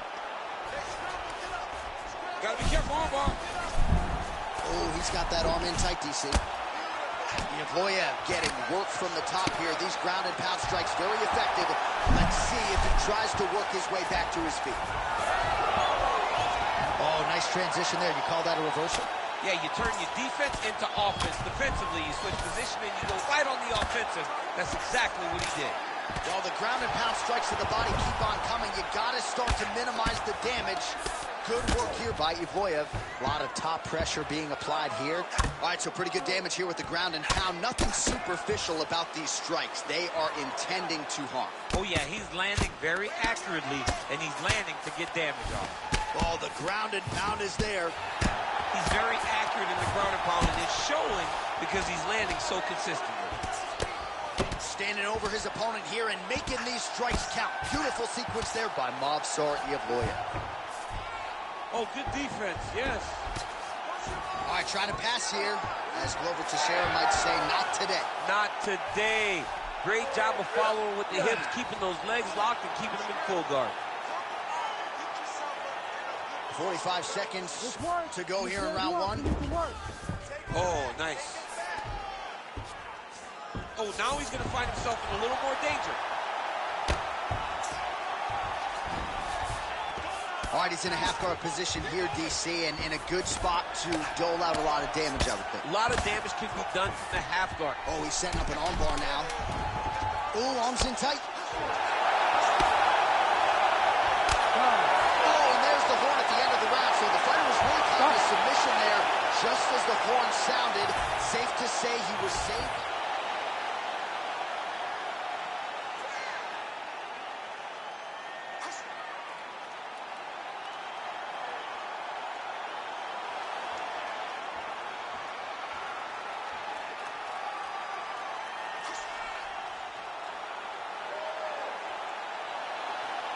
Gotta be careful, armbar. Oh, he's got that arm in tight, DC. Yevloyev getting work from the top here. These ground and pound strikes very effective. Let's see if he tries to work his way back to his feet. Oh, nice transition there. You call that a reversal? Yeah, you turn your defense into offense. Defensively, you switch position and you go right on the offensive. That's exactly what he did. Well, the ground and pound strikes to the body keep on coming. You got to start to minimize the damage. Good work here by Yevloyev. A lot of top pressure being applied here. All right, so pretty good damage here with the ground and pound. Nothing superficial about these strikes. They are intending to harm. Oh, yeah, he's landing very accurately, and he's landing to get damage off. Oh, the ground and pound is there. He's very accurate in the ground and pound, and it's showing because he's landing so consistently. Standing over his opponent here and making these strikes count. Beautiful sequence there by Movsar Yevloyev. Oh, good defense, yes. All right, trying to pass here. As Glover Teixeira might say, not today. Not today. Great job of following with the hips, keeping those legs locked and keeping them in full guard. 45 seconds to go here in round one. Oh, nice. Oh, now he's going to find himself in a little more danger. All right, he's in a half-guard position here, DC, and in a good spot to dole out a lot of damage, I would think. A lot of damage can be done from the half guard. Oh, he's setting up an armbar now. Ooh, arms in tight. Oh, and there's the horn at the end of the round. So the fighter was really caught a submission there just as the horn sounded. Safe to say he was safe.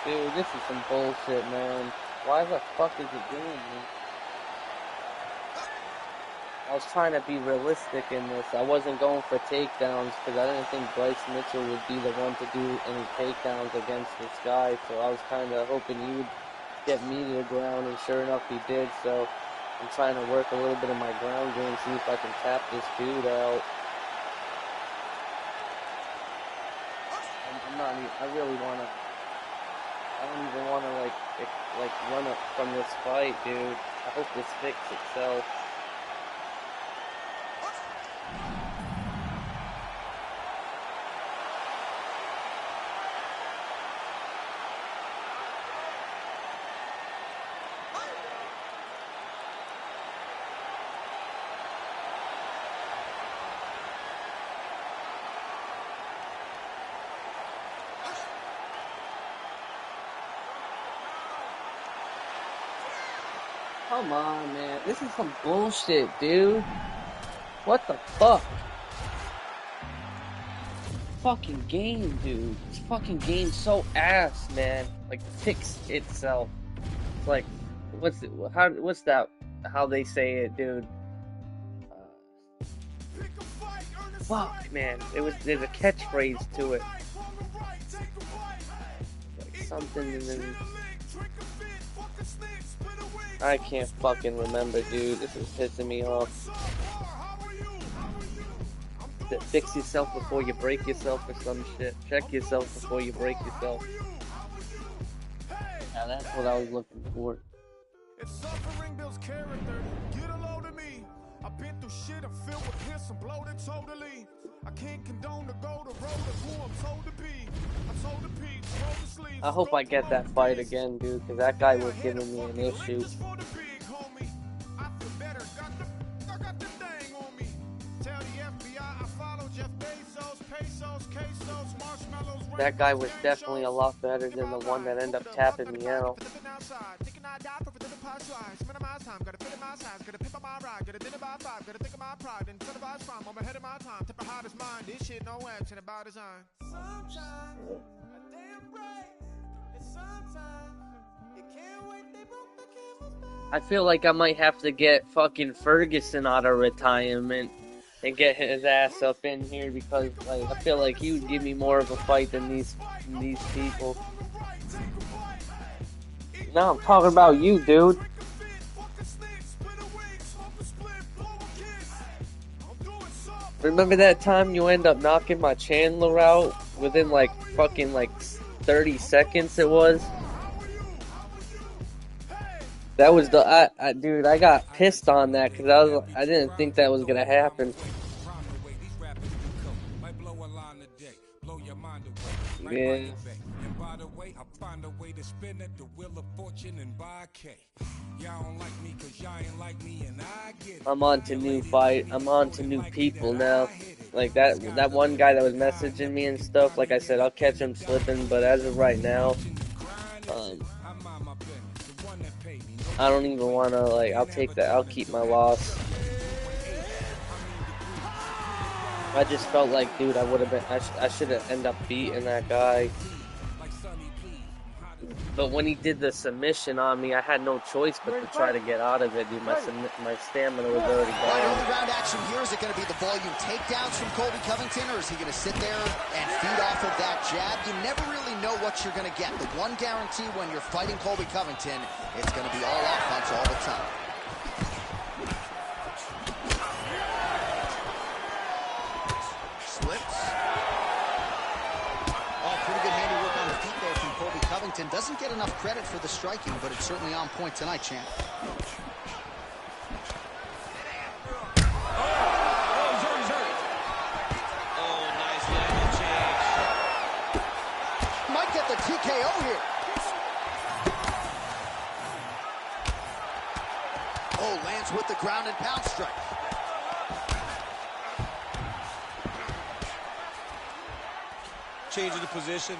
Dude, this is some bullshit, man. Why the fuck is it doing this? I was trying to be realistic in this. I wasn't going for takedowns because I didn't think Bryce Mitchell would be the one to do any takedowns against this guy. So I was kind of hoping he would get me to the ground, and sure enough, he did. So I'm trying to work a little bit of my ground game, see if I can tap this dude out. I'm not even, I really want to. I don't even want to like run up from this fight, dude. I hope this fixes itself. Come on, man. This is some bullshit, dude. What the fuck? Fucking game, dude. This fucking game's so ass, man. Like, fix itself. It's like, what's that? How they say it, dude? Fuck, man. There's a catchphrase to it. Like something in. I can't fucking remember, dude. This is pissing me off. Fix yourself before you break yourself or some shit. Check yourself before you break yourself. Now that's what I was looking for. If suffering builds character, get a load of me. I've been through shit, I'm filled with piss, I'm bloated totally. I can't condone to go the road of who I'm told to be. I'm told to be, roll the sleeves. I hope I get that fight again, dude, because that guy was giving me an issue. I got the thing on me. Tell the FBI I follow Jeff Bezos, pesos, quesos, marshmallows. That guy was definitely a lot better than the one that ended up tapping me out. I feel like I might have to get fucking Ferguson out of retirement and get his ass up in here because like I feel like he would give me more of a fight than these people. No, I'm talking about you, dude. Remember that time you end up knocking my Chandler out within like fucking like 30 seconds it was? That was the dude. I got pissed on that because I didn't think that was gonna happen. Yeah. I'm on to new fight. I'm on to new people now. Like that one guy that was messaging me and stuff. Like I said, I'll catch him slipping. But as of right now, I don't even want to, like, I'll take that. I'll keep my loss. I just felt like, dude, I should have ended up beating that guy. But when he did the submission on me, I had no choice but to try to get out of it, dude. My stamina was already Right, gone. early round action here. Is it going to be the volume takedowns from Colby Covington, or is he going to sit there and feed off of that jab? You never really know what you're going to get. The one guarantee when you're fighting Colby Covington, it's going to be all offense all the time. Slips. Oh, pretty good handiwork on the feet there from Colby Covington. Doesn't get enough credit for the striking, but it's certainly on point tonight, champ. The TKO here. Oh, lands with the ground and pound strike. Changing the position.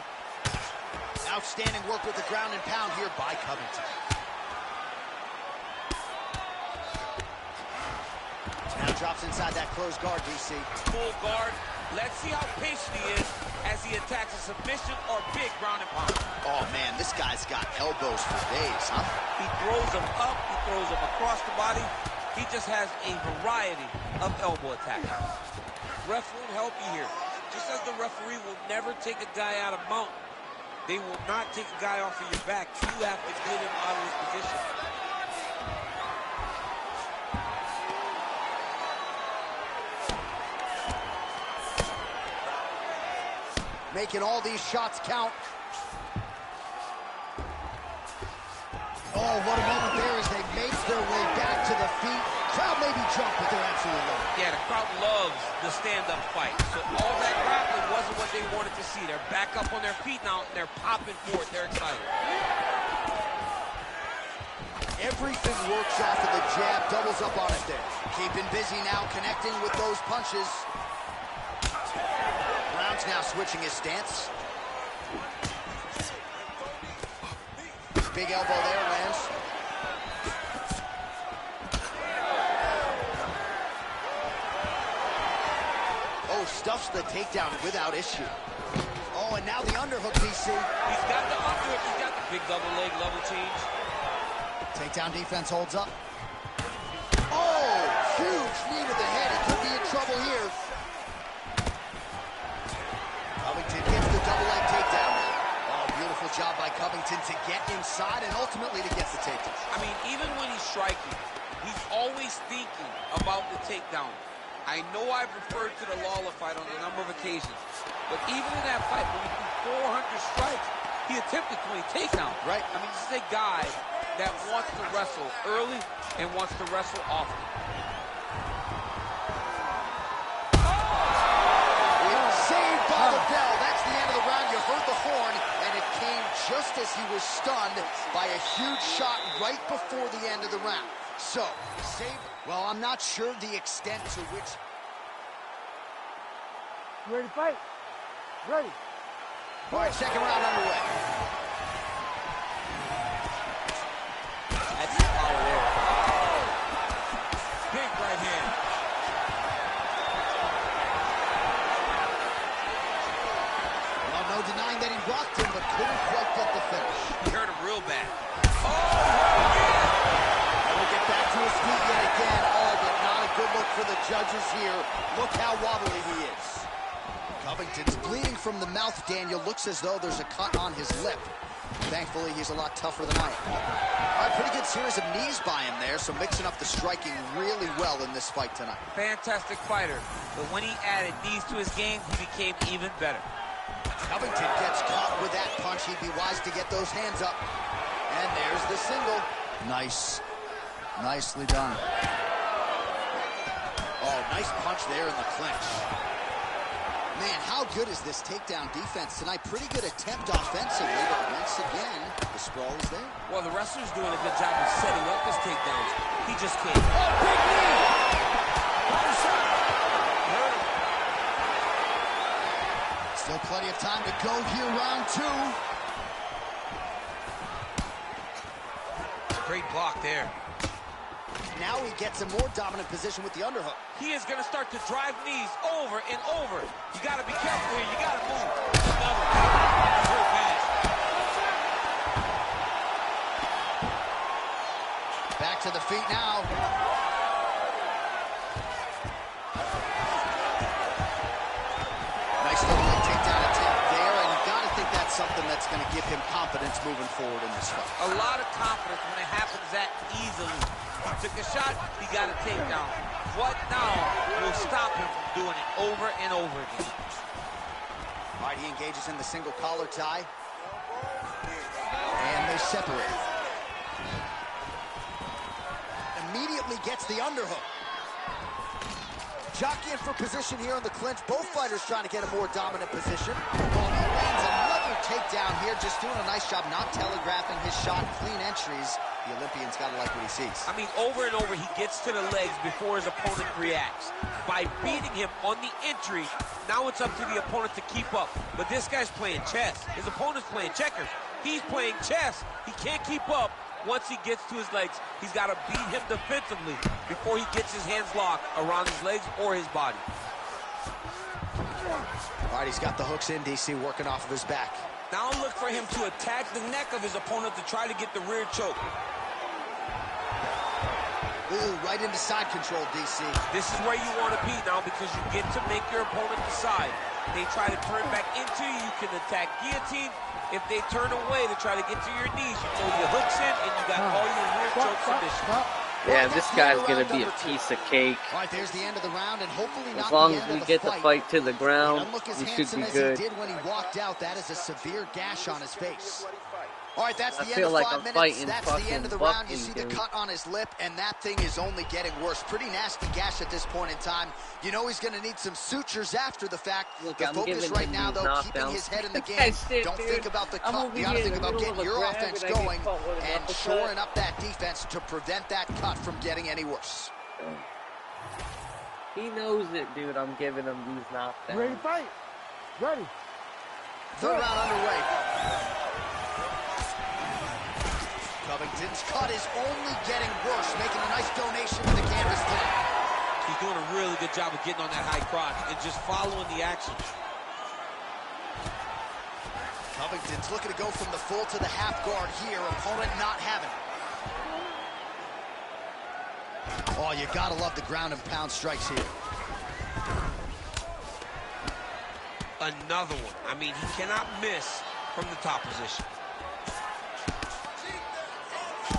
Outstanding work with the ground and pound here by Covington. Now drops inside that closed guard, DC. Full guard. Let's see how patient he is as he attacks a submission or big ground and pound. Oh, man, this guy's got elbows for days, huh? He throws them up, he throws them across the body. He just has a variety of elbow attacks. Ref won't help you here. Just as the referee will never take a guy out of mount, they will not take a guy off of your back. You have to get him out of his position. Making all these shots count. Oh, what a moment there as they make their way back to the feet. Crowd may be drunk, but they're absolutely loving it. Yeah, the crowd loves the stand-up fight. So all that grappling wasn't what they wanted to see. They're back up on their feet now, and they're popping for it. They're excited. Everything works off of the jab, doubles up on it there. Keeping busy now, connecting with those punches. Brown's now switching his stance. Big elbow there, lands. Oh, stuffs the takedown without issue. Oh, and now the underhook, DC. He's got the underhook. He's got the big double leg level change. Takedown defense holds up. Oh, huge knee to the head. He could be in trouble here. Covington gets the double leg takedown. Oh, beautiful job by Covington to get inside and ultimately to get the takedown. I mean, even when he's striking, he's always thinking about the takedown. I know I've referred to the Lawler fight on a number of occasions, but even in that fight, when he threw 400 strikes, he attempted 20 takedowns. Right. I mean, this is a guy that wants to wrestle early and wants to wrestle often. Saved by the bell. That's the end of the round. You heard the horn, and it came just as he was stunned by a huge shot right before the end of the round. So, saved. Well, I'm not sure the extent to which. You ready to fight? Ready. All right, second round underway. That's the power there. Big right hand. Well, no denying that he rocked him, but couldn't quite get the finish. He hurt him real bad. We'll get back to his feet yet again. Oh, but not a good look for the judges here. Look how wobbly he is. Covington's bleeding from the mouth, Daniel. Looks as though there's a cut on his lip. Thankfully, he's a lot tougher than I am. All right, pretty good series of knees by him there, so mixing up the striking really well in this fight tonight. Fantastic fighter, but when he added knees to his game, he became even better. Covington gets caught with that punch. He'd be wise to get those hands up. And there's the single. Nice. Nicely done. Oh, nice punch there in the clinch. Man, how good is this takedown defense tonight? Pretty good attempt offensively, but once again, the sprawl is there. Well, the wrestler's doing a good job of setting up his takedowns. He just can't. Oh, big knee! Body shot. Hurt him. Still plenty of time to go here, round two. Great block there. Now he gets a more dominant position with the underhook. He is going to start to drive knees over and over. You got to be careful here. You got to move. Another good match. Back to the feet now. Nice little leg takedown attempt there, and you got to think that's something that's going to give him confidence moving forward in this fight. A lot of confidence when it happens that easily. Took a shot, he got a takedown. What now will stop him from doing it over and over again? All right, he engages in the single collar tie. And they separate. Immediately gets the underhook. Jockeying for position here in the clinch. Both fighters trying to get a more dominant position. Well, he lands another takedown here, just doing a nice job not telegraphing his shot. Clean entries. The Olympian's got to like what he sees. I mean, over and over, he gets to the legs before his opponent reacts. By beating him on the entry, now it's up to the opponent to keep up. But this guy's playing chess. His opponent's playing checkers. He's playing chess. He can't keep up. Once he gets to his legs, he's got to beat him defensively before he gets his hands locked around his legs or his body. All right, he's got the hooks in, DC, working off of his back. Now look for him to attack the neck of his opponent to try to get the rear choke. Ooh, right into side control, DC. This is where you want to be now because you get to make your opponent decide. They try to turn back into you, you can attack guillotine. If they turn away to try to get to your knees, you throw your hooks in and you got all your rear choke submissions. Yeah, this guy's gonna be a piece of cake. All right, there's the end of the round, and hopefully not As long the as end we of get the fight to the He ground, doesn't look as we should handsome be as good. he did when he walked out. That is a severe gash on his face. All right, that's I the end feel of like 5 I'm minutes. fighting That's the end of the fucking round. You see the Buckley, cut on his lip, and that thing is only getting worse. Pretty nasty gash at this point in time. You know he's going to need some sutures after the fact. Look, the I'm focus giving right him now, these though, keeping knockdowns. his head in the game. That's it, Don't dude. think about the I'm cut. over You got to here in think the about middle getting of a your grab offense and I get going caught with an and uppercut. shoring up that defense to prevent that cut from getting any worse. He knows it, dude. I'm giving him these knockdowns. You ready to fight? Ready. Third round underway. Covington's cut is only getting worse, making a nice donation to the canvas today. He's doing a really good job of getting on that high crotch and just following the action. Covington's looking to go from the full to the half guard here. Opponent not having it. Oh, you gotta love the ground and pound strikes here. Another one. I mean, he cannot miss from the top position.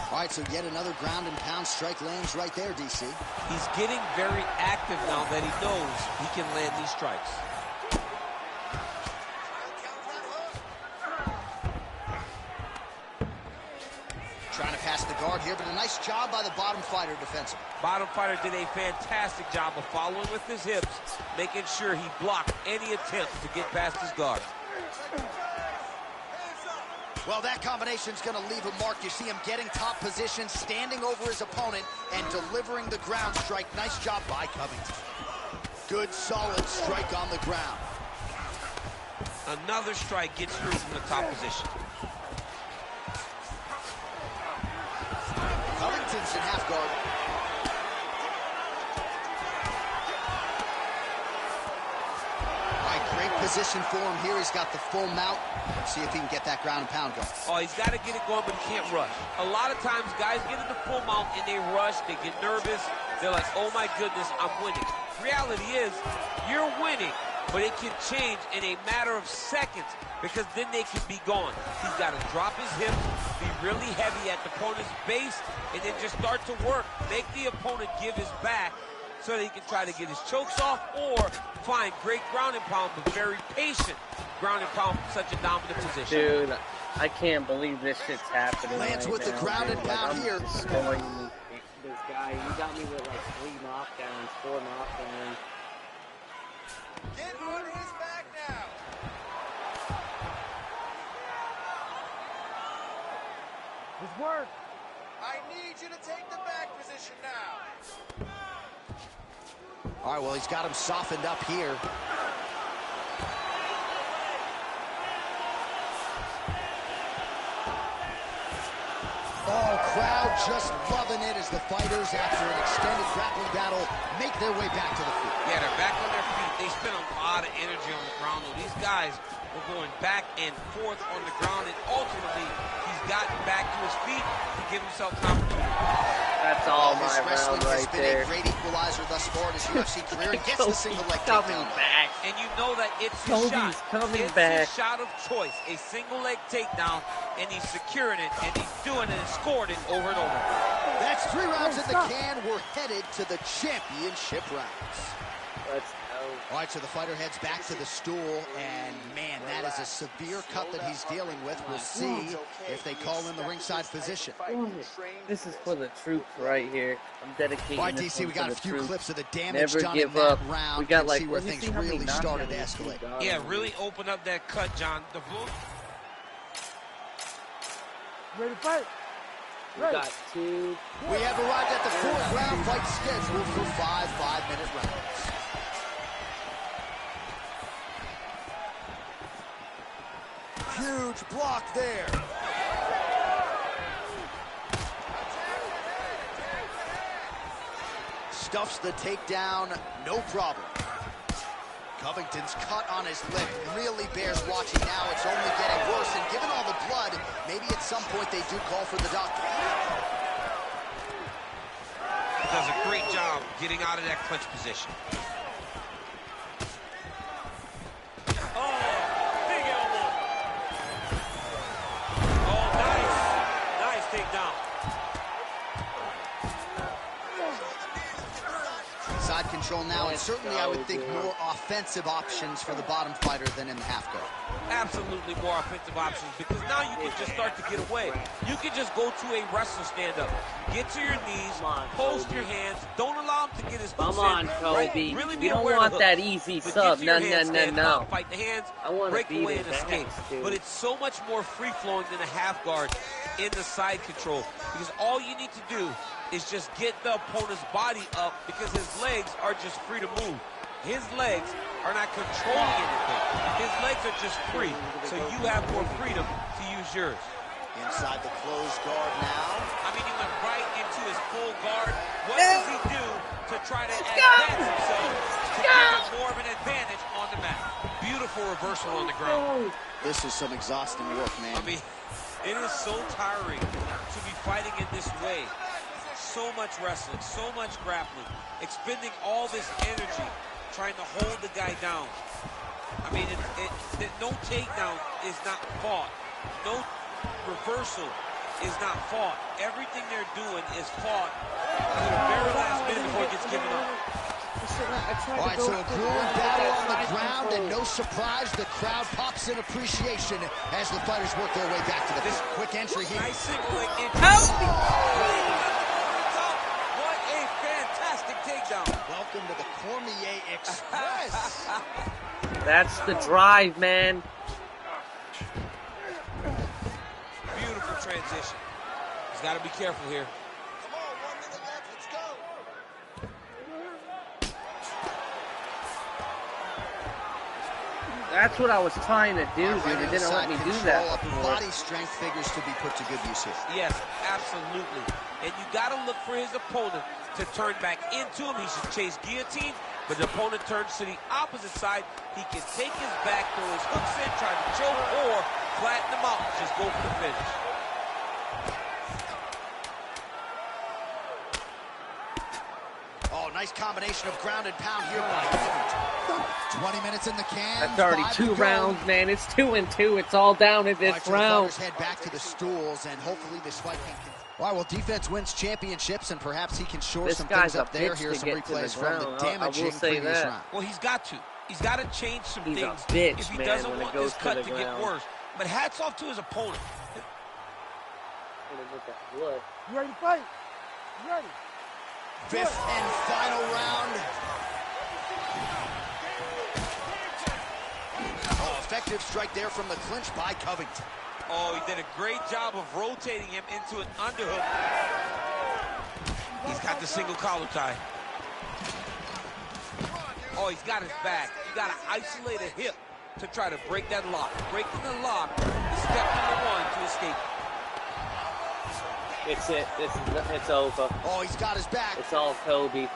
All right, so yet another ground and pound strike lands right there, DC. He's getting very active now that he knows he can land these strikes. Trying to pass the guard here, but a nice job by the bottom fighter defensively. Bottom fighter did a fantastic job of following with his hips, making sure he blocked any attempt to get past his guard. Well, that combination's going to leave a mark. You see him getting top position, standing over his opponent, and delivering the ground strike. Nice job by Covington. Good, solid strike on the ground. Another strike gets through from the top position. Covington's in half guard. All right, great position for him here. He's got the full mount. Let's see if he can get that ground and pound going. Oh, he's got to get it going, but he can't rush. A lot of times, guys get in the full mount and they rush, they get nervous. They're like, oh my goodness, I'm winning. Reality is, you're winning, but it can change in a matter of seconds because then they can be gone. He's got to drop his hips, be really heavy at the opponent's base, and then just start to work. Make the opponent give his back so that he can try to get his chokes off or find great ground and pound, but very patient ground and pound from such a dominant position. Dude, I can't believe this shit's happening Lance right with the now, ground dude. and pound I'm here. destroying this guy. He got me with like 3 knockdowns, 4 knockdowns. Get on his back now. This work. I need you to take the back position now. All right, well, he's got him softened up here. Oh, crowd just loving it as the fighters, after an extended grappling battle, make their way back to the feet. Yeah, they're back on their feet. They spent a lot of energy on the ground, though. These guys were going back and forth on the ground, and ultimately, he's gotten back to his feet to give himself an opportunity. That's all His my wrestling round has right been there. a great equalizer thus far in his UFC career. He gets the single leg coming takedown. back. And you know that it's his Kobe's shot. coming It's back. his shot of choice. A single leg takedown, and he's securing it, and he's doing it and scored it over and over. That's 3 rounds in the can. We're headed to the championship rounds. Let's go. All right, so the fighter heads back to the stool, and man, that is a severe cut that he's dealing with. We'll see if they call in the ringside physician. This is for the troops right here. I'm dedicating All right, this DC, one we to got a the few troops. clips of the damage Never done give in that up. round. We got Can like, see where let me things see how many really started to knockdowns we escalate. got. Yeah, really open up that cut, John. The blue. Ready to fight? We Ready. got 2. We have arrived at the 4th round fight scheduled for 5 5-minute rounds. Huge block there. Stuffs the takedown, no problem. Covington's cut on his lip really bears watching now. It's only getting worse, and given all the blood, maybe at some point they do call for the doctor. He does a great job getting out of that clinch position. Oh, big elbow. Oh, nice. Nice takedown. Side control now, and certainly I would think more offensive options for the bottom fighter than in the half guard. Absolutely more offensive options, because now you can just start to get away. You can just go to a wrestler stand-up. Get to your knees, post your hands. Don't allow him to get his hooks Come on, in. Kobe. Right? Really be You don't aware of want the that hooks. easy But sub. get to your No, hands, no, stand no. up, fight the hands, I want to break beat away his and escape. ass, dude. But it's so much more free-flowing than a half guard in the side control, because all you need to do is just get the opponent's body up, because his legs are just free to move. His legs are not controlling anything. His legs are just free, so you have more freedom to use yours. Inside the closed guard now. I mean, he went right into his full guard. What does he do to try to advance himself to give him more of an advantage on the mat? Beautiful reversal on the ground. This is some exhausting work, man. I mean, it is so tiring to be fighting in this way. So much wrestling, so much grappling, expending all this energy trying to hold the guy down. I mean, no takedown is not fought. No reversal is not fought. Everything they're doing is fought to the very last minute before it gets given up. All right, so a grueling battle on the ground, and no surprise, the crowd pops in appreciation as the fighters work their way back to the this quick entry here. Nice signaling entry. What a fantastic takedown. Welcome to the Cormier Express. That's the drive, man. Beautiful transition. He's got to be careful here. Come on, 1 minute left, let's go. That's what I was trying to do, dude. Right It didn't let me do that upper before. body strength figures to be put to good use here. Yes, absolutely. And you got to look for his opponent to turn back into him. He should chase guillotine, but the opponent turns to the opposite side. He can take his back, throw his hooks in, try to choke, or flatten him out. Just go for the finish. Oh, nice combination of ground and pound here by Covington. 20 minutes in the can. That's already 5 2 to go. rounds, man. It's 2 and 2. It's all down in All right, this so the round. fighters head back to the stools, and hopefully this fight can continue. All right, well, defense wins championships, and perhaps he can shore This some guy's things a up there. bitch Here's to some get to the replays from the ground. damaging I will say previous that. round. Well, he's got to. He's got to change some He's a things bitch, if he man, doesn't when it want goes this to cut the to get ground. worse. But hats off to his opponent. You ready to fight? You ready? Fifth and final round. Oh, effective strike there from the clinch by Covington. Oh, he did a great job of rotating him into an underhook. He's got the single collar tie. Oh, he's got his back. You got to isolate a hip to try to break that lock. Breaking the lock is step number 1 to escape. It's it. It's over. Oh, he's got his back. It's all Kobe.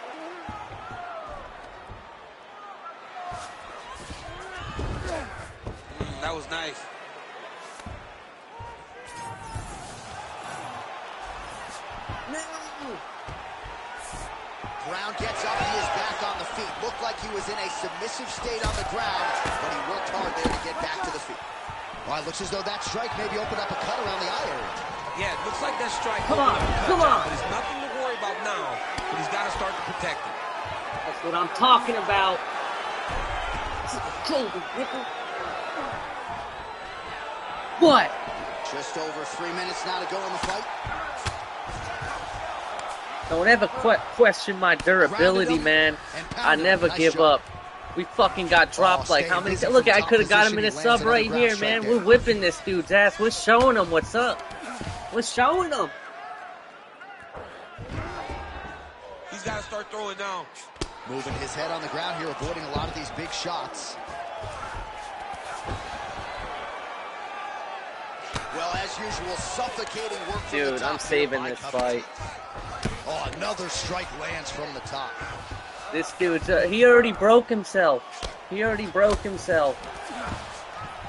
That was nice. Brown gets up, he is back on the feet. Looked like he was in a submissive state on the ground, but he worked hard there to get back to the feet. All right, looks as though that strike maybe opened up a cut around the eye area. Yeah, it looks like that strike. Come on, opened up a come cut, on. But there's nothing to worry about now, but he's got to start to protect it. That's what I'm talking about. Kobe, nigga. What? Just over 3 minutes now to go in the fight. Don't ever question my durability, man. I never give up. We fucking got dropped like how many? Look, I could have got him in a sub right here, man. We're whipping this dude's ass. We're showing him what's up. We're showing him. He's got to start throwing down. Moving his head on the ground here, avoiding a lot of these big shots. Well, as usual, suffocating work from the Dude, top I'm saving here by this Covington. fight. Oh, another strike lands from the top. This dude's, he already broke himself. He already broke himself.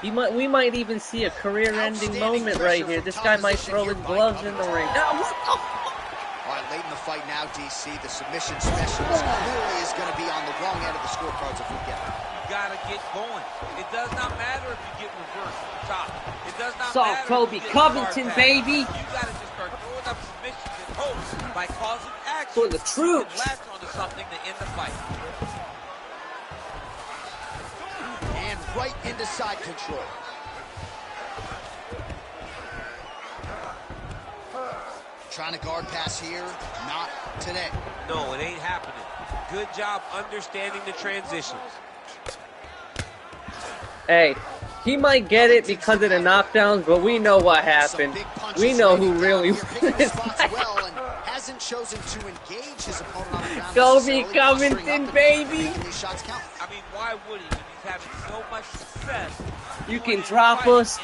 We might even see a career-ending moment right here. This guy might throw his gloves in the ring. No, what the fuck? All right, late in the fight now, DC. The submission specialist clearly is going to be on the wrong end of the scorecards if we get it. You gotta get going. It does not matter if you get reversed from the top. It does not Saw matter. Kobe Covington, baby. You gotta just start throwing up submissions and hopes by causing action. For the troops. And latch onto something to end the fight. And right into side control. Trying to guard pass here, not today. No, it ain't happening. Good job understanding the transitions. Hey, he might get it because of the knockdowns, but we know what happened. We know who really won this fight. Hasn't chosen to engage his opponent on the ground. Kobe Covington, baby. I mean, why would he? He's having so much success. You can drop us,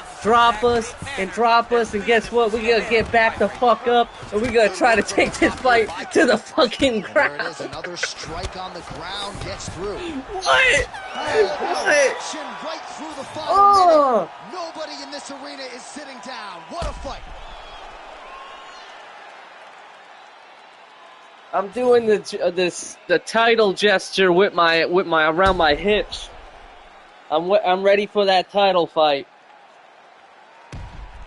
and drop us, and guess what? We're gonna get back the fuck up, and we're gonna try to take this fight to the fucking ground. There it is, another strike on the ground gets through. What? Action right through the final minute. Nobody in this arena is sitting down. What a fight. I'm doing the title gesture with my around my hips. I'm ready for that title fight.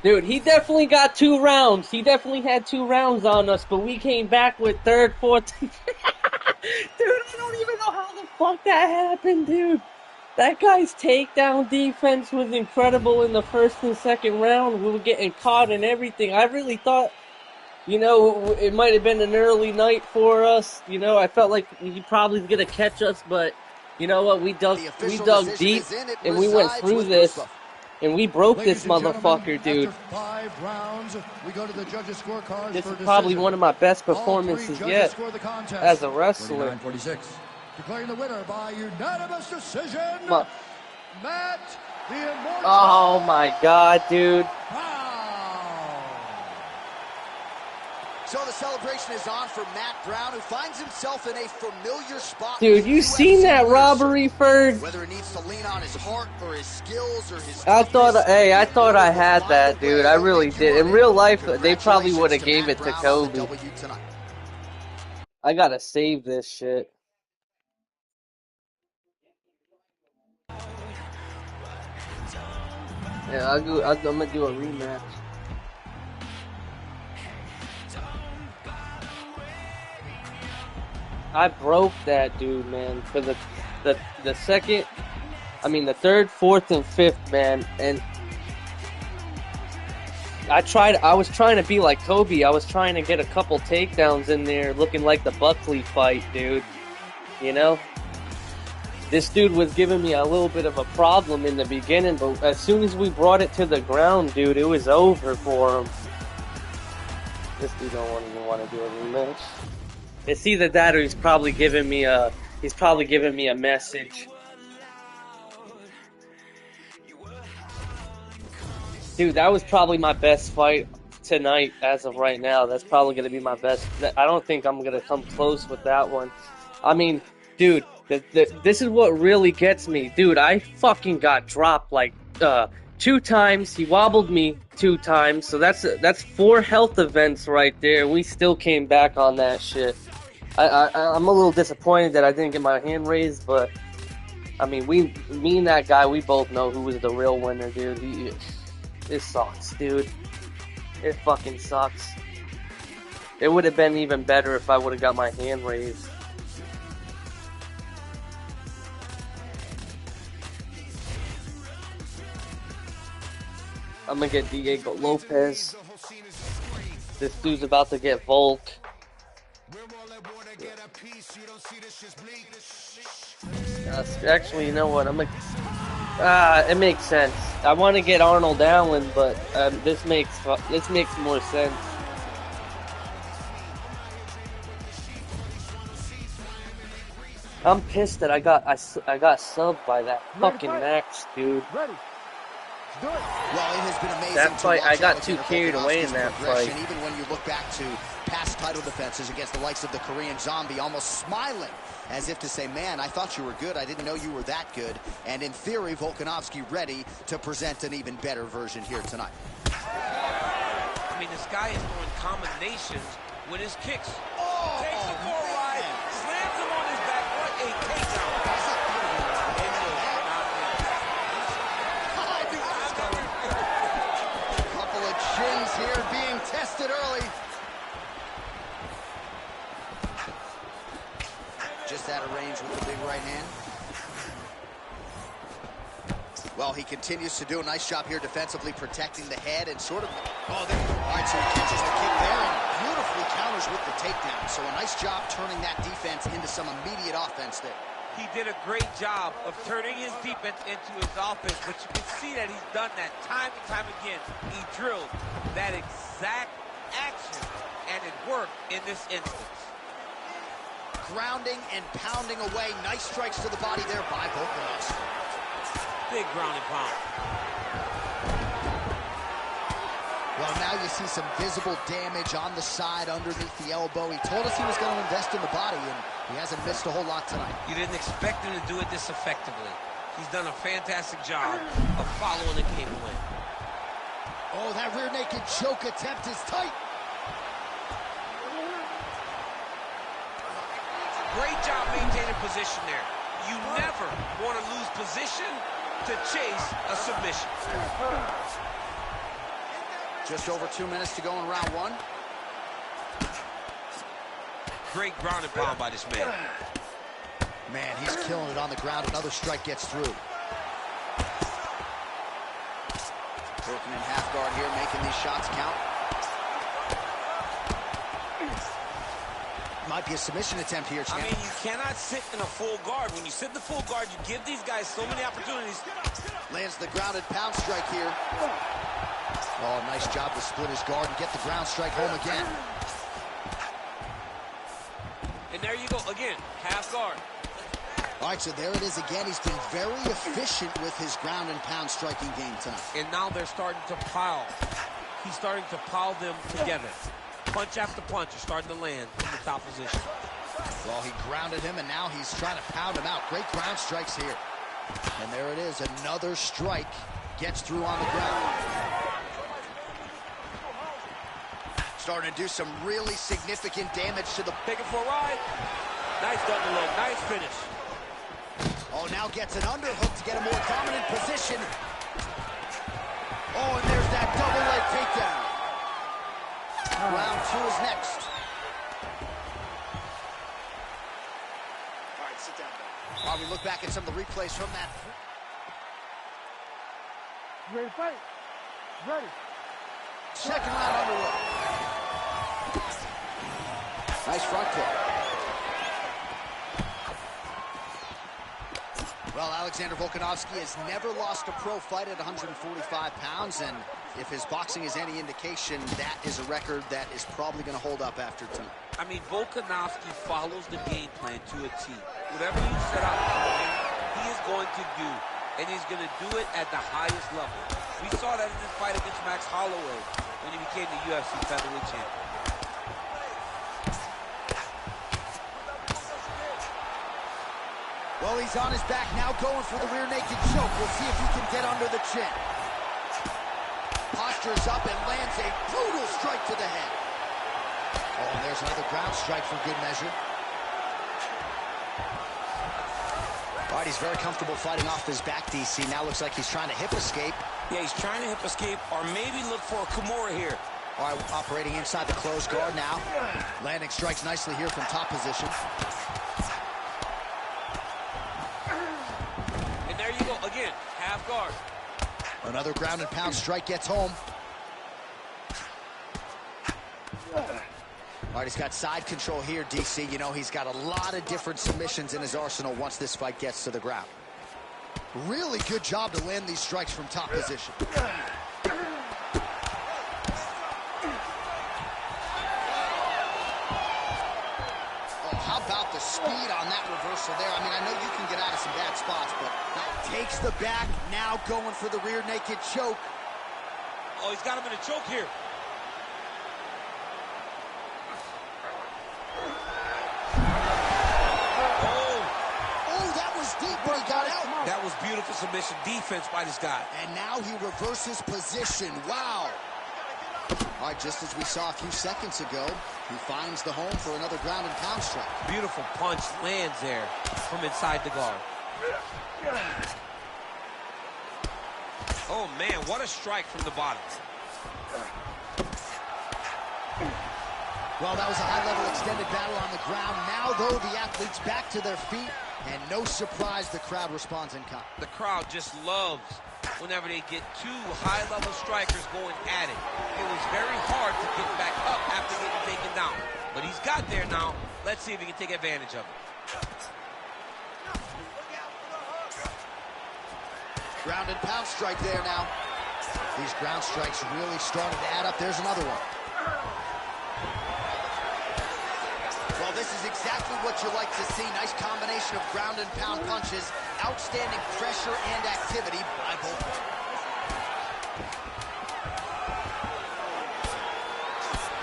Dude, he definitely got 2 rounds. He definitely had 2 rounds on us, but we came back with 3rd, 4th. Dude, I don't even know how the fuck that happened, dude. That guy's takedown defense was incredible in the 1st and 2nd round. We were getting caught and everything. I really thought, you know, it might have been an early night for us. You know, I felt like he probably was going to catch us, but you know what? We dug deep, and we went through this, and we broke this motherfucker, dude. After 5 rounds, we go to the judges' scorecards. This is probably one of my best performances yet as a wrestler. 49-46. Declaring the winner by unanimous decision, Matt the Immortal. Oh my God, dude. So the celebration is on for Matt Brown, who finds himself in a familiar spot. Dude, you seen that robbery, Ferg? Whether it needs to lean on his heart or his skills or his I thought I had that, dude. I really did. In real life, they probably would have gave it to Kobe. I gotta save this shit. Yeah, I'm gonna do a rematch. I broke that dude, man, for the second, I mean the 3rd, 4th, and 5th, man, and I was trying to be like Kobe. I was trying to get a couple takedowns in there, looking like the Buckley fight, dude, you know? This dude was giving me a little bit of a problem in the beginning, but as soon as we brought it to the ground, dude, it was over for him. This dude don't even want to do a rematch. It's either that or he's probably giving me a message. Dude, that was probably my best fight tonight as of right now. That's probably going to be my best. I don't think I'm going to come close with that one. I mean, dude, this is what really gets me. Dude, I fucking got dropped like 2 times. He wobbled me 2 times. So that's 4 health events right there. We still came back on that shit. I'm a little disappointed that I didn't get my hand raised, but I mean, me and that guy, we both know who was the real winner, dude. It sucks, dude. It fucking sucks. It would have been even better if I would have got my hand raised. I'm gonna get Diego Lopez. This dude's about to get Volk. Actually, you know what? It makes sense. I want to get Arnold Allen, but this makes more sense. I'm pissed that I got subbed by that fucking Max, dude. Ready. Do it. Well, it has been amazing. That fight, I got too carried away in that fight. Even when you look back to past title defenses against the likes of the Korean Zombie, almost smiling as if to say, man, I thought you were good. I didn't know you were that good. And in theory, Volkanovski ready to present an even better version here tonight. I mean, this guy is throwing combinations with his kicks. Takes him for a ride, slams him on his back. What a takedown. Couple of chins here being tested early. Just out of range with the big right hand. Well, he continues to do a nice job here defensively, protecting the head and sort of... Oh, there. All right, so he catches the kick there and beautifully counters with the takedown. So a nice job turning that defense into some immediate offense there. He did a great job of turning his defense into his offense, but you can see that he's done that time and time again. He drilled that exact action, and it worked in this instance. Grounding and pounding away. Nice strikes to the body there by Volkanovski. Big ground and pound. Well, now you see some visible damage on the side underneath the elbow. He told us he was going to invest in the body, and he hasn't missed a whole lot tonight. You didn't expect him to do it this effectively. He's done a fantastic job of following the game plan. Oh, that rear naked choke attempt is tight. Great job maintaining position there. You never want to lose position to chase a submission. Just over 2 minutes to go in round one. Great ground and pound by this man. Man, he's killing it on the ground. Another strike gets through. Working in half guard here, making these shots count. Might be a submission attempt here, champ. I mean, you cannot sit in a full guard. When you sit in the full guard, you give these guys so many opportunities. Lands the grounded pound strike here. Oh, nice job to split his guard and get the ground strike home again. And there you go, again, half guard. All right, so there it is again. He's been very efficient with his ground and pound striking game tonight. And now they're starting to pile. He's starting to pile them together. Punch after punch are starting to land in the top position. Well, he grounded him, and now he's trying to pound him out. Great ground strikes here. And there it is, another strike gets through on the ground. Starting to do some really significant damage to the... Taking for a ride. Nice double leg, nice finish. Oh, now gets an underhook to get a more dominant position. Oh, and there's that double leg takedown. Round two is next. All right, sit down. While we look back at some of the replays from that. You ready to fight? Ready. Second round underway. Nice front kick. Well, Alexander Volkanovski has never lost a pro fight at 145 pounds, and if his boxing is any indication, that is a record that is probably going to hold up after tonight. I mean, Volkanovski follows the game plan to a T. Whatever you set out for him, he is going to do, and he's going to do it at the highest level. We saw that in his fight against Max Holloway when he became the UFC featherweight champion. Well, he's on his back now, going for the rear naked choke. We'll see if he can get under the chin. Postures up and lands a brutal strike to the head. Oh, and there's another ground strike for good measure. All right, he's very comfortable fighting off his back, DC. Now looks like he's trying to hip escape. Yeah, he's trying to hip escape or maybe look for a Kimura here. All right, operating inside the closed guard now. Landing strikes nicely here from top position. And there you go, again, half guard. Another ground and pound strike gets home. All right, he's got side control here, DC. You know, he's got a lot of different submissions in his arsenal once this fight gets to the ground. Really good job to land these strikes from top position. Oh, how about the speed on that reversal there? I mean, I know you can get out of some bad spots, but now takes the back, now going for the rear naked choke. Oh, he's got him in a choke here. Oh, beautiful submission defense by this guy. And now he reverses position. Wow. All right, just as we saw a few seconds ago, he finds the home for another ground and pound strike. Beautiful punch lands there from inside the guard. Oh, man, what a strike from the bottom. Well, that was a high-level extended battle on the ground. Now, though, the athletes back to their feet, and no surprise, the crowd responds in kind. The crowd just loves whenever they get two high-level strikers going at it. It was very hard to get back up after getting taken down. But he's got there now. Let's see if he can take advantage of it. Ground and pound strike there now. These ground strikes really started to add up. There's another one. Well, this is exactly what you like to see. Nice combination of ground and pound punches. Outstanding pressure and activity by both men.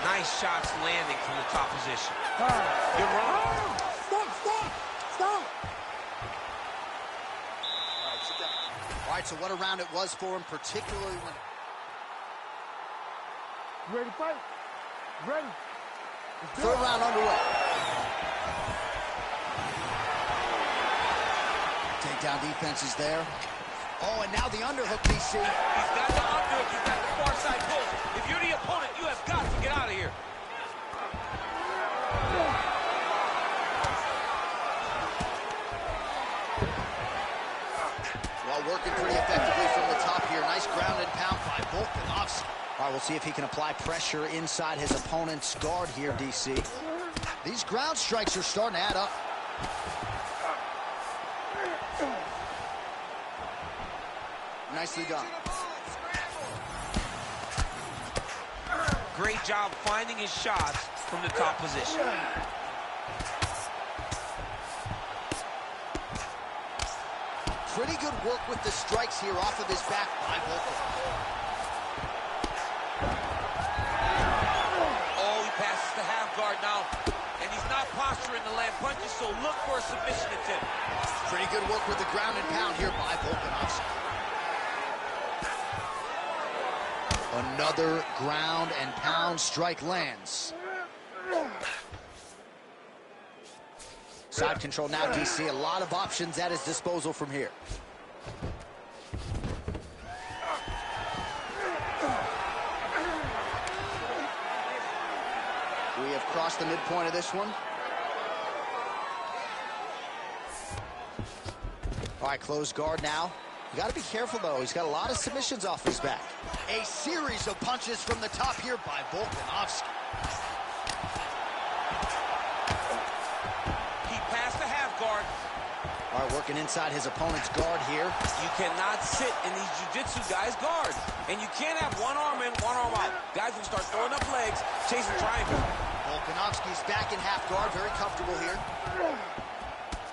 Nice shots landing from the top position. Good run. Stop. All right, so what a round it was for him, particularly when... You ready to fight? Ready. Third round underway. Takedown defense is there. Oh, and now the underhook, DC. He's got the underhook. He's got the far side post. If you're the opponent, you have got to get out of here. Well, working pretty effectively from the top here. Nice ground and pound by Volkanovski. All right, we'll see if he can apply pressure inside his opponent's guard here, DC. These ground strikes are starting to add up. Nicely done. Great job finding his shots from the top position. Pretty good work with the strikes here off of his back by Volkov. Oh, he passes the half guard now. And he's not posturing to land punches, so look for a submission attempt. Pretty good work with the ground and pound here by Volkanovski. Another ground and pound strike lands. Side control now, DC. A lot of options at his disposal from here. We have crossed the midpoint of this one. All right, closed guard now. You got to be careful, though. He's got a lot of submissions off his back. A series of punches from the top here by Volkanovski. He passed the half guard. All right, working inside his opponent's guard here. You cannot sit in these jiu-jitsu guys' guards. And you can't have one arm in, one arm out. Guys will start throwing up legs, chasing triangles. Volkanovski's back in half guard, very comfortable here.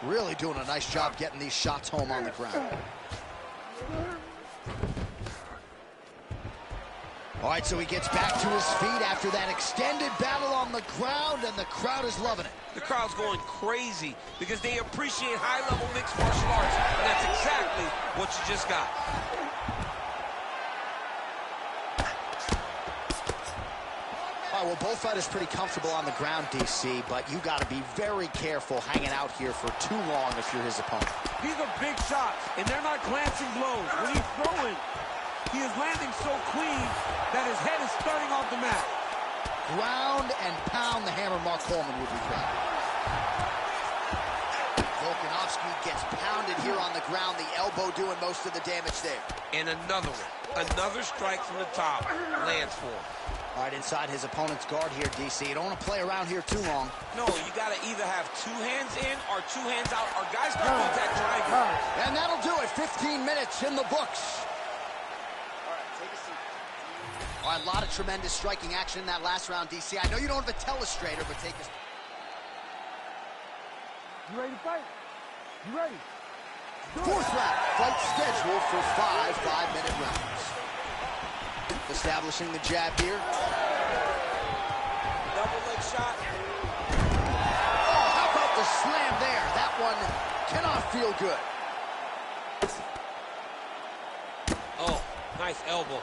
Really doing a nice job getting these shots home on the ground. All right, so he gets back to his feet after that extended battle on the ground, and the crowd is loving it. The crowd's going crazy because they appreciate high-level mixed martial arts, and that's exactly what you just got. All right, well, both fighters pretty comfortable on the ground, DC, but you got to be very careful hanging out here for too long if you're his opponent. These are big shots, and they're not glancing blows. When he's throwing, he is landing so clean that his head is starting off the mat. Ground and pound, the hammer Mark Coleman would be proud. Volkanovski gets pounded here on the ground, the elbow doing most of the damage there. And another one. Another strike from the top lands for him. All right, inside his opponent's guard here, DC. You don't want to play around here too long. No, you got to either have two hands in or two hands out, or guys can use that triangle. And that'll do it. 15 minutes in the books. All right, a lot of tremendous striking action in that last round, DC. I know you don't have a telestrator, but take us. You ready to fight? You ready? Fourth round. Fight scheduled for 5 5-minute rounds. Establishing the jab here. Double leg shot. Oh, how about the slam there? That one cannot feel good. Nice elbow.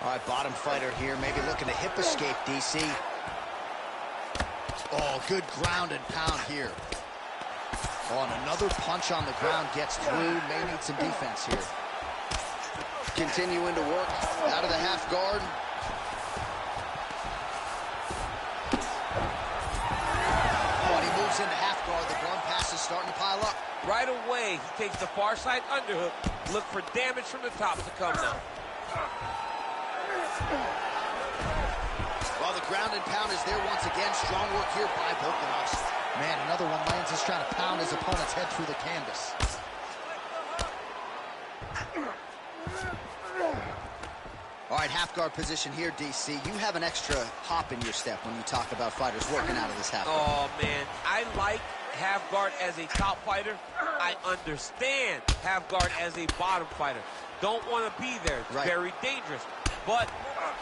All right, bottom fighter here, maybe looking to hip escape, DC. Oh, good ground and pound here. Oh, and another punch on the ground gets through. May need some defense here. Continuing to work out of the half guard. Oh, and he moves into half guard. The ground pass is starting to pile up. Right away, he takes the far side underhook. Look for damage from the top to come now. Well, the ground and pound is there once again. Strong work here by Volkanovski. Man, another one. Lands is trying to pound his opponent's head through the canvas. All right, half guard position here, DC. You have an extra hop in your step when you talk about fighters working out of this half guard. Oh, man. I like half guard as a top fighter. I understand half guard as a bottom fighter. Don't want to be there. It's very dangerous. But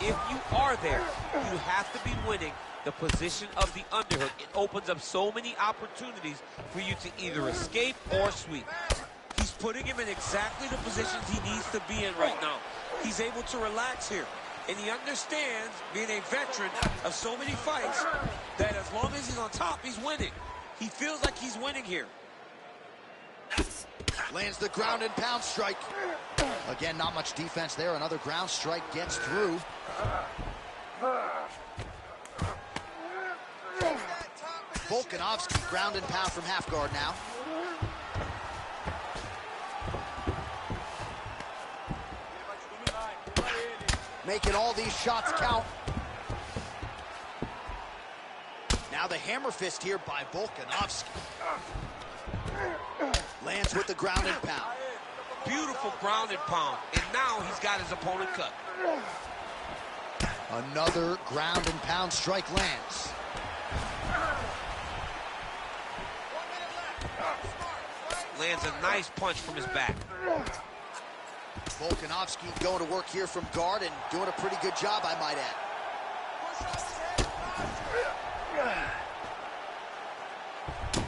if you are there, you have to be winning the position of the underhook. It opens up so many opportunities for you to either escape or sweep. He's putting him in exactly the positions he needs to be in right now. He's able to relax here. And he understands, being a veteran of so many fights, that as long as he's on top, he's winning. He feels like he's winning here. Lands the ground and pound strike. Again, not much defense there. Another ground strike gets through. Volkanovski, ground and pound from half guard now. Making all these shots count. Now the hammer fist here by Volkanovski. Lands with the ground and pound. Beautiful ground and pound. And now he's got his opponent cut. Another ground and pound strike lands. Lands a nice punch from his back. Volkanovski going to work here from guard and doing a pretty good job, I might add.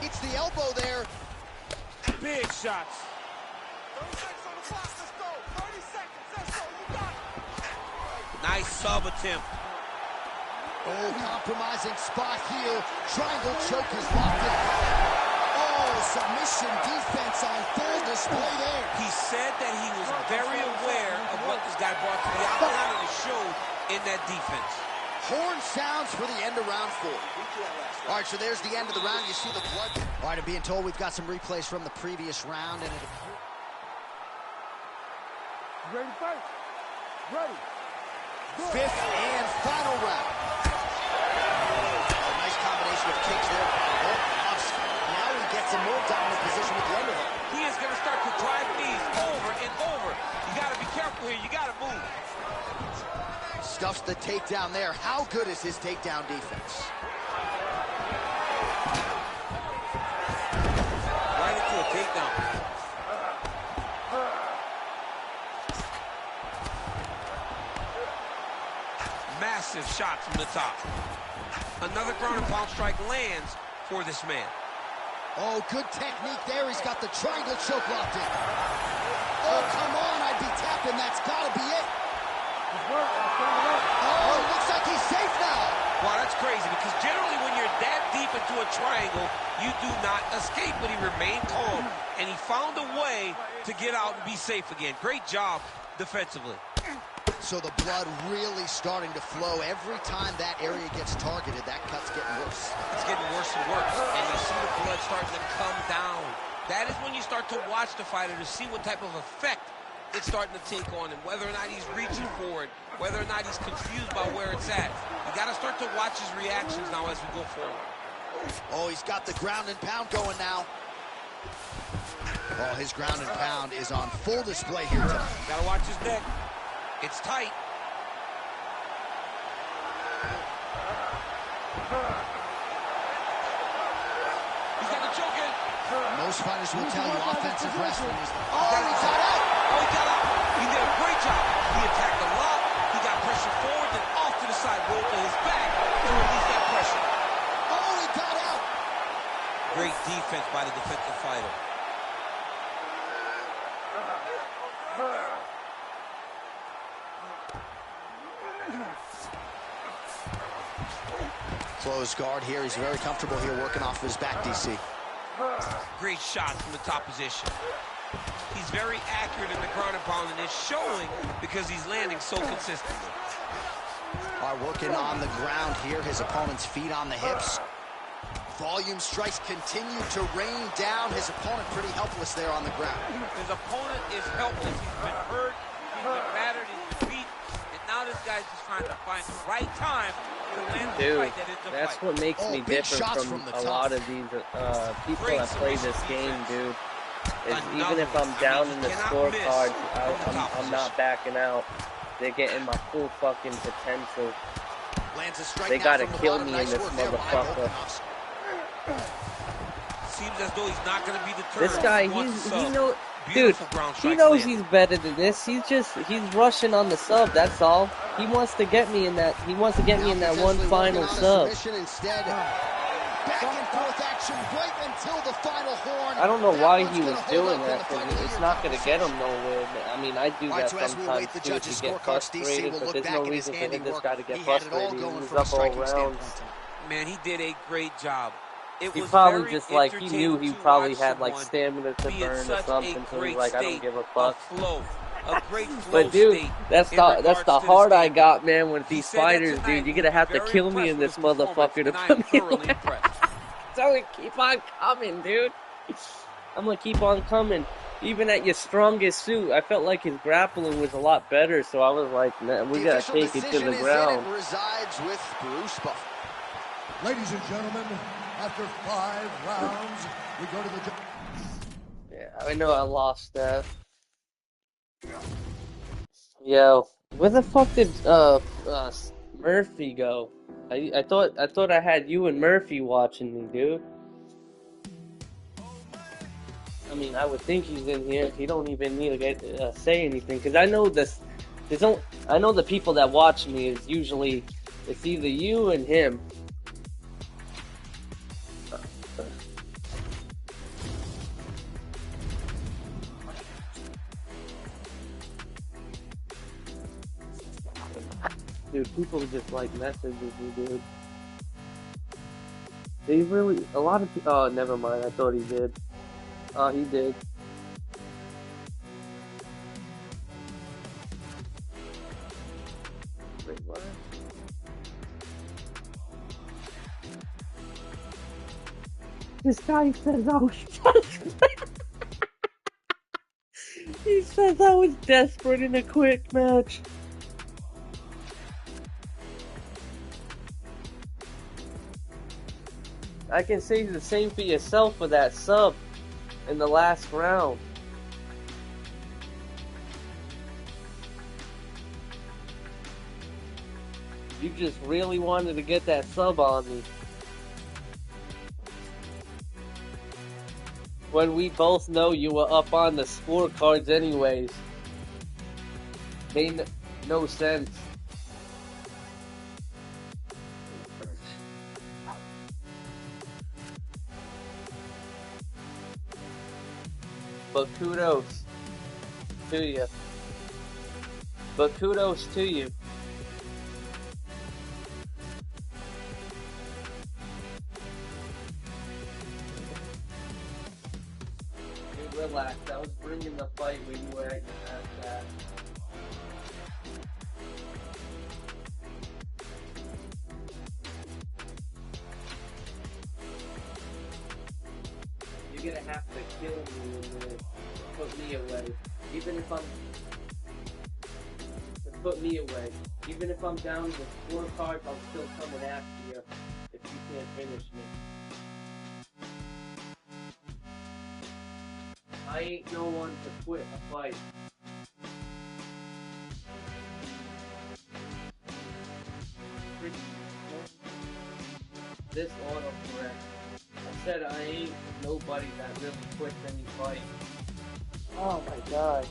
It's the elbow there. Big shots. 36 on the clock, let's go. 30 seconds, let's go, you got it. Nice sub attempt. Oh, compromising spot here. Triangle choke is locked in. Oh, submission defense on full display there. He said that he was very aware of what this guy brought to the octagon, and it showed in that defense. Horn sounds for the end of round 4. All right, so there's the end of the round. You see the blood. All right, I'm being told we've got some replays from the previous round, and it. You ready to fight? Ready. Good. Fifth and final round. Oh, nice combination of kicks there. Now he gets a more dominant position with the underhook. He is going to start to drive knees over and over. You got to be careful here. You got to move. Stuffs the takedown there. How good is his takedown defense? Right into a takedown. Massive shots from the top. Another ground and pound strike lands for this man. Oh, good technique there. He's got the triangle choke locked in. Oh, come on. I'd be tapping. That's got to be it. Oh, looks like he's safe now. Wow, that's crazy, because generally when you're that deep into a triangle, you do not escape, but he remained calm, and he found a way to get out and be safe again. Great job defensively. So the blood really starting to flow. Every time that area gets targeted, that cut's getting worse. It's getting worse and worse, and you see the blood starting to come down. That is when you start to watch the fighter to see what type of effect it's starting to take on him, whether or not he's reaching for it, whether or not he's confused by where it's at. You got to start to watch his reactions now as we go forward. Oh, he's got the ground and pound going now. Oh, his ground and pound is on full display here tonight. Got to watch his neck. It's tight. He's got the choke in. Most fighters will tell you offensive wrestling is... Oh, he got out. Oh, he got out. He did a great job. He attacked a lot. He got pressure forward, then off to the side, rolled to his back to release that pressure. Oh, he got out. Great defense by the defensive fighter. Closed guard here. He's very comfortable here working off his back, DC. Great shots from the top position. He's very accurate in the ground and pound, and it's showing because he's landing so consistently. Are working on the ground here. His opponent's feet on the hips. Volume strikes continue to rain down. His opponent pretty helpless there on the ground. His opponent is helpless. He's been hurt, he's been battered, he's been beat, and now this guy's just trying to find the right time to land the Dude, fight that is the that's fight. what makes me different from a lot of these people that play this game, dude. Is even if I'm down in the scorecards, I'm not backing out. They're getting my full fucking potential. They gotta kill me in this motherfucker. Seems as though he's not going to be deterred. This guy, he knows he's better than this. He's rushing on the sub. That's all. He wants to get me in that. He wants to get me in that one final sub. Back and forth action right until the final horn. I don't know why he was doing that, because it's not going to get him nowhere. I mean, I do that sometimes too to get frustrated, but there's no reason for this guy to get frustrated. He was up all rounds. Man, he did a great job. He probably just like, he knew he probably had like stamina to burn or something, so he's like, I don't give a fuck. But dude, that's the heart I got, man, with these fighters, dude. You're gonna have to kill me in this motherfucker to put me away. So keep on coming, dude. I'm gonna keep on coming. Even at your strongest suit, I felt like his grappling was a lot better, so I was like, man, we gotta take it to the ground. Resides with Bruce Buffer. Ladies and gentlemen, after 5 rounds, we go to the... Yeah, I know I lost that. Yo, where the fuck did Murphy go? I thought I had you and Murphy watching me, dude. I mean, I would think he's in here. He don't even need to say anything, because I know this. I know the people that watch me is usually it's either you and him. Dude, people just like messages me, dude. They really, a lot of people, oh, never mind, I thought he did. Oh, he did. Wait, what? This guy says I was desperate. He says I was desperate in a quick match. I can say the same for yourself for that sub in the last round. You just really wanted to get that sub on me. When we both know you were up on the scorecards anyways. Made no sense. But kudos to you. But kudos to you. Dude, relax. I was bringing the fight when you were at that. You're gonna have to kill me and put me away. Even if I'm... Put me away. Even if I'm down with scorecards, I'm still coming after you if you can't finish me. I ain't no one to quit a fight. This autocorrect. I said I ain't nobody that really quits any fight. Oh my god.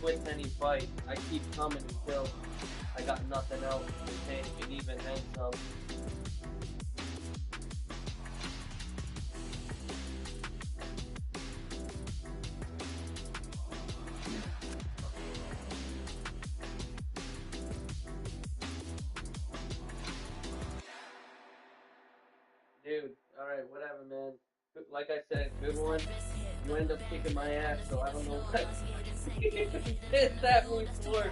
Quits any fight. I keep coming until I got nothing else to take, and even then some. Alright, whatever, man. Like I said, good one. You end up kicking my ass, so I don't know what did that move for.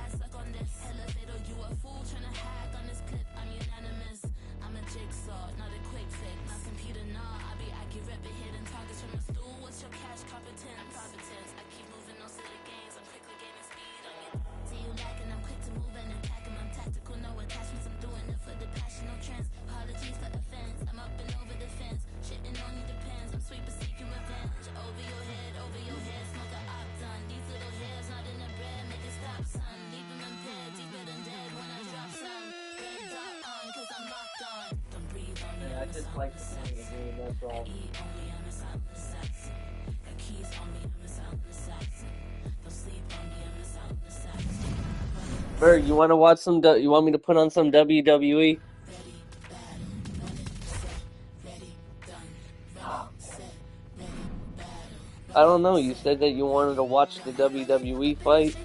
I just like to play the game, that's all. Bird, you want to watch some? You want me to put on some WWE? I don't know. You said that you wanted to watch the WWE fight.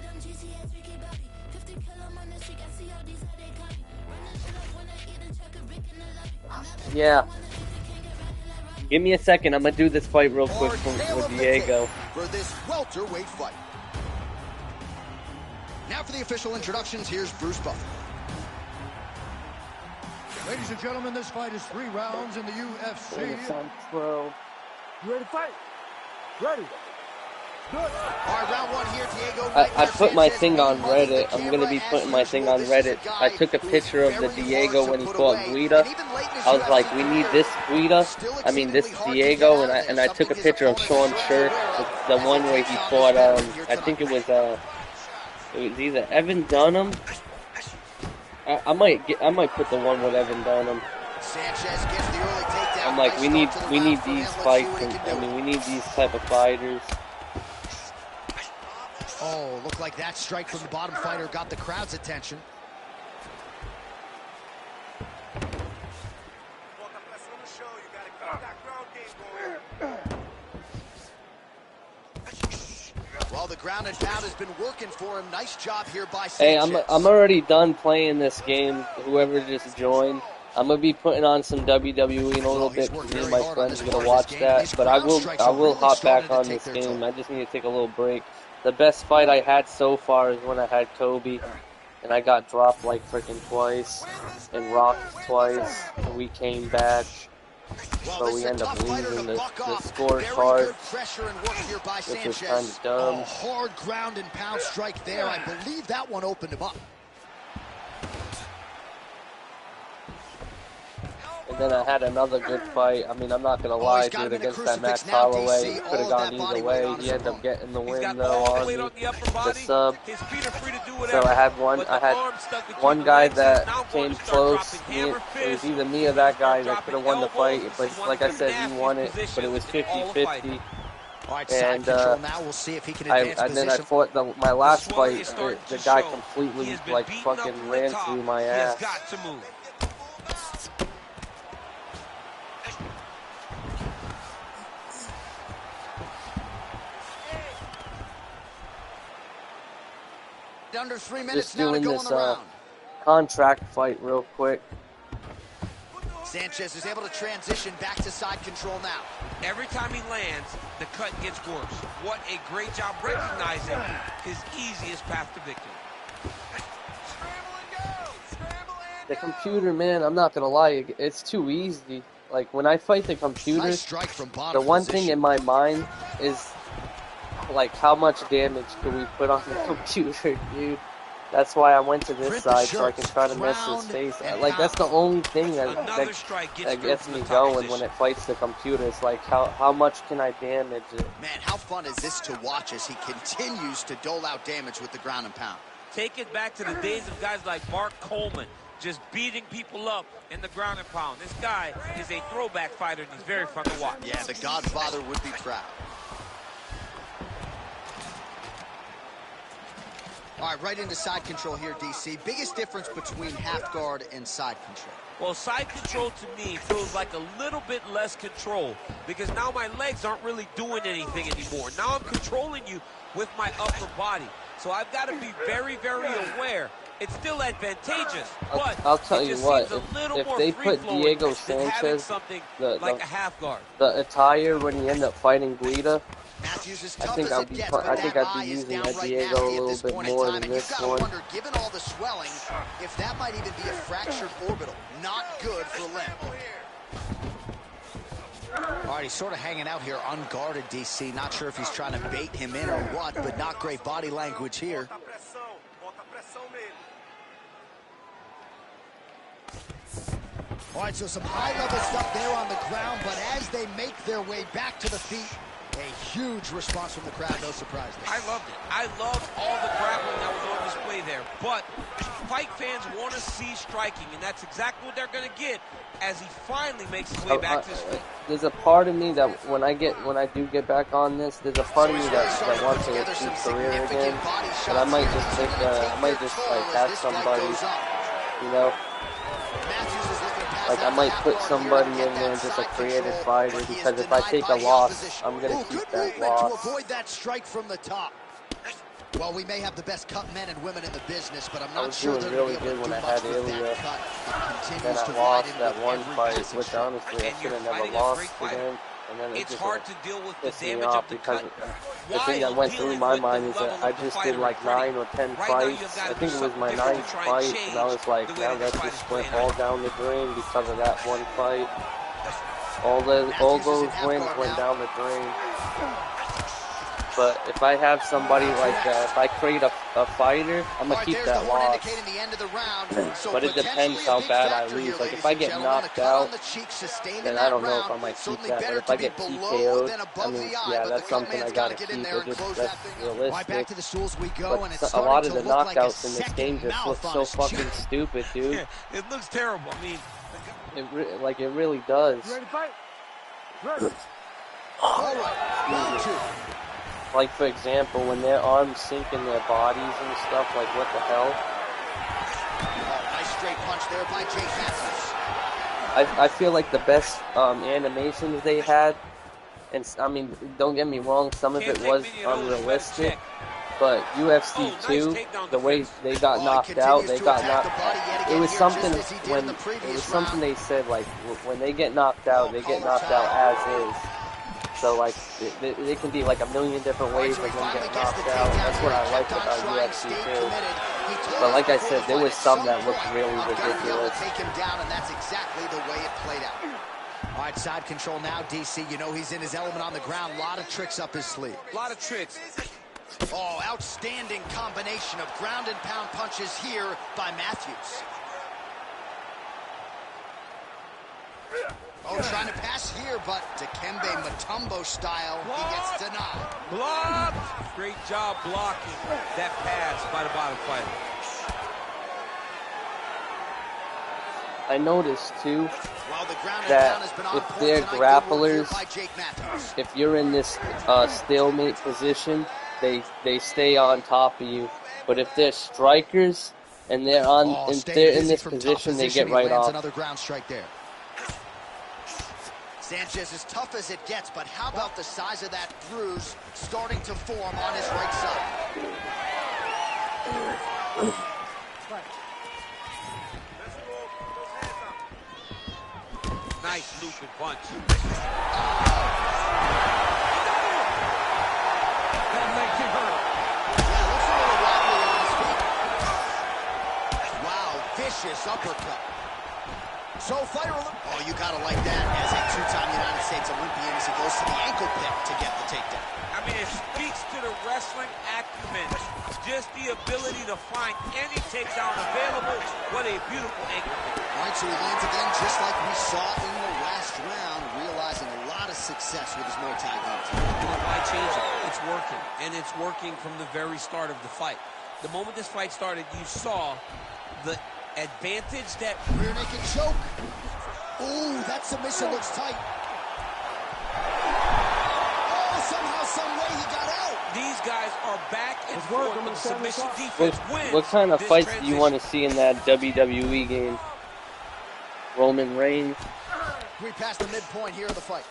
Yeah. Give me a second. I'm gonna do this fight real quick with Diego. For this welterweight fight. Now for the official introductions, here's Bruce Buffer. Ladies and gentlemen, this fight is 3 rounds in the UFC. Bro. You ready to fight? Ready. Good. All right, round 1 here, Diego. I put my thing on Reddit. I'm going to be putting my thing on Reddit. I took a picture of the Diego when he fought Guida. I was like, we need this Guida. I mean, this Diego. And I took a picture of Sean Shirt, the one where he fought, I think it was either Evan Dunham. I might put the one with Evan Dunham. I'm like, we need these fights. I mean, we need these type of fighters. Oh, looked like that strike from the bottom fighter got the crowd's attention. Well, the ground and pound has been working for him. Nice job here by Sanchez. Hey, I'm already done playing this game. Whoever just joined, I'm gonna be putting on some WWE in a little bit. Me and my friends are gonna watch that. But I will hop back on this game. I just need to take a little break. The best fight I had so far is when I had Kobe, and I got dropped like freaking twice, and rocked twice, and we came back. So we end up losing the scorecard, which is kind of dumb. A hard ground and pound strike there. I believe that one opened him up. And then I had another good fight. I mean, I'm not going to lie, dude, against that Max Holloway. It could have gone either way. He ended up getting the win, though, on the sub. So I had one guy that came close. It was either me or that guy that could have won the fight. But like I said, he won it, but it was 50-50. And then I fought my last fight. The guy completely, like, fucking ran through my ass. Under 3 minutes just now doing to go this on the round. Contract fight real quick. Sanchez is able to transition back to side control now. Every time he lands, the cut gets worse. What a great job recognizing his easiest path to victory. The computer, man, I'm not gonna lie, it's too easy. Like, when I fight the computer, Nice strike from bottom the one position. thing in my mind is, like, how much damage can we put on the computer, dude? That's why I went to this side, so I can try to mess his face. Like, that's the only thing that gets me going when it fights the computer. It's like, how much can I damage it? Man, how fun is this to watch as he continues to dole out damage with the ground and pound? Take it back to the days of guys like Mark Coleman, just beating people up in the ground and pound. This guy is a throwback fighter, and he's very fun to watch. Yeah, the Godfather would be proud. All right, right into side control here, DC. Biggest difference between half guard and side control? Well, side control to me feels like a little bit less control because now my legs aren't really doing anything anymore. Now I'm controlling you with my upper body. So I've got to be very, very aware It's still advantageous, but I'll tell it you just what, seems a little if more they put free-flowing Diego than having Sanchez, something the like a half guard. the attire when he ended up fighting Guida, Matthews is I tough think as it gets, but I that think I'd be eye is using that downright Diego a nasty at little this bit point in more time, than and you've this got to one. wonder, given all the swelling, if that might even be a fractured orbital. Not good for Lim. All right, he's sort of hanging out here unguarded, DC. Not sure if he's trying to bait him in or what, but not great body language here. All right, so some high-level stuff there on the ground, but as they make their way back to the feet, a huge response from the crowd, no surprise there. I loved it. I loved all the grappling that was on display there. But fight fans want to see striking, and that's exactly what they're going to get as he finally makes his way back to his feet. There's a part of me that when I do get back on this, there's a part of me that wants to repeat career again, and I might just think like have somebody, you know. Like, I might put somebody in there, just a creative fighter, because if I take a loss, I'm going to keep that loss. To avoid that strike from the top. Well, we may have the best cut men and women in the business, but I'm not sure they're really going to be able good to do when I much had with that Ayeee. cut. It Then continues to I ride lost in that with one every fight, passing which stroke. honestly I And should you're have never fighting a lost great to fighter. them. And then it It's just hard to deal with the pissed me damage off of the because cut the thing that while went through dealing my with mind the is that level I of the just fighter did like in front of 9 or 10 Right now, you've fights. got I to think do it was something my different 9th to try and fight, change and I was like, the way now that this that fight just is went playing all out. down the drain because of that one fight. All those wins went down the drain. But if I have somebody like if I create a fighter, I'm gonna keep that loss. But it depends how bad I lose. Like if I get knocked out, then I don't know if I might keep that. But if I get TKO'd, I mean, yeah, that's something I gotta keep. That's realistic. But a lot of the knockouts in this game just look so fucking stupid, dude. Yeah, it looks terrible. I mean, it really does. You ready to fight? Ready. All right, round two. Like, for example, when their arms sink in their bodies and stuff, like, what the hell? Oh, nice straight punch there by Jake Matthews. I feel like the best animations they had, and I mean, don't get me wrong, some of it was unrealistic, but UFC 2, the way they got knocked out, it was something they said, like, when they get knocked out, they get knocked out as is. So, like, it can be like a million different ways of them getting knocked out. That's what I liked about UFC too. But like I said, there was some that looked really ridiculous. Take him down, and that's exactly the way it played out. All right, side control now, DC. You know he's in his element on the ground. A lot of tricks up his sleeve. a lot of tricks. Oh, outstanding combination of ground and pound punches here by Matthews. Oh, trying to pass here, but Dikembe Mutombo style, he gets denied. Blocked! Great job blocking that pass by the bottom fighter. I noticed, too, Well, the ground and that pound has been on if point they're tonight. Good work here grapplers, by Jake Matthews. if you're in this stalemate position, they stay on top of you. But if they're strikers and they're if they're in this position, they get right off. Another ground strike there. Sanchez is tough as it gets, but how about the size of that bruise starting to form on his right side? Nice looping punch. That leg kick hurt. Yeah, looks a little wobbly on his feet. Wow, vicious uppercut. So fighter, oh, you gotta like that as a two-time United States Olympian as he goes to the ankle pick to get the takedown. I mean, it speaks to the wrestling acumen. Just the ability to find any takedown available. What a beautiful ankle pick. All right, so he lands again just like we saw in the last round, realizing a lot of success with his Muay Thai games. You know, why change it? It's working, and it's working from the very start of the fight. The moment this fight started, you saw the advantage that... Rear naked choke. Ooh, that submission looks tight. Oh, somehow, some way he got out. These guys are back and forth, but the submission defense wins. What kind of this fights do you transition. want to see in that WWE game? Roman Reigns? We passed the midpoint here of the fight.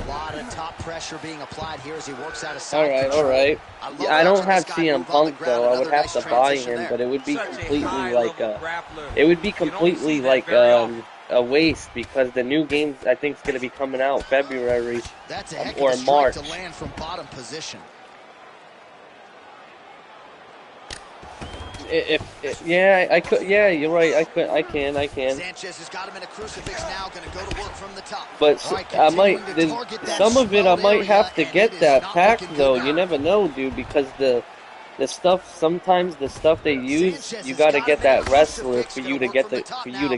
Live lot of top pressure being applied here as he works out of All side right, control. all right. love I don't watching this have guy CM move on the Punk ground. though. I would Another have nice to buy transition him, there. but it would be Such a completely like high-level grappler. it would be You can only see completely that like very often. a waste because the new games I think is gonna be coming out February That's a heck of or a strike March. to land from bottom position. Yeah, I could. Yeah, you're right. I can. Sanchez has got him in a crucifix now, going to go to work from the top. But All right, I might. continuing to target that Some of it I small might have area, to and get it is that not pack looking though. good You now. never know, dude, because the stuff sometimes the stuff they use, Sanchez you has got to got get him in a that wrestler crucifix, for gonna you to work get from the top now.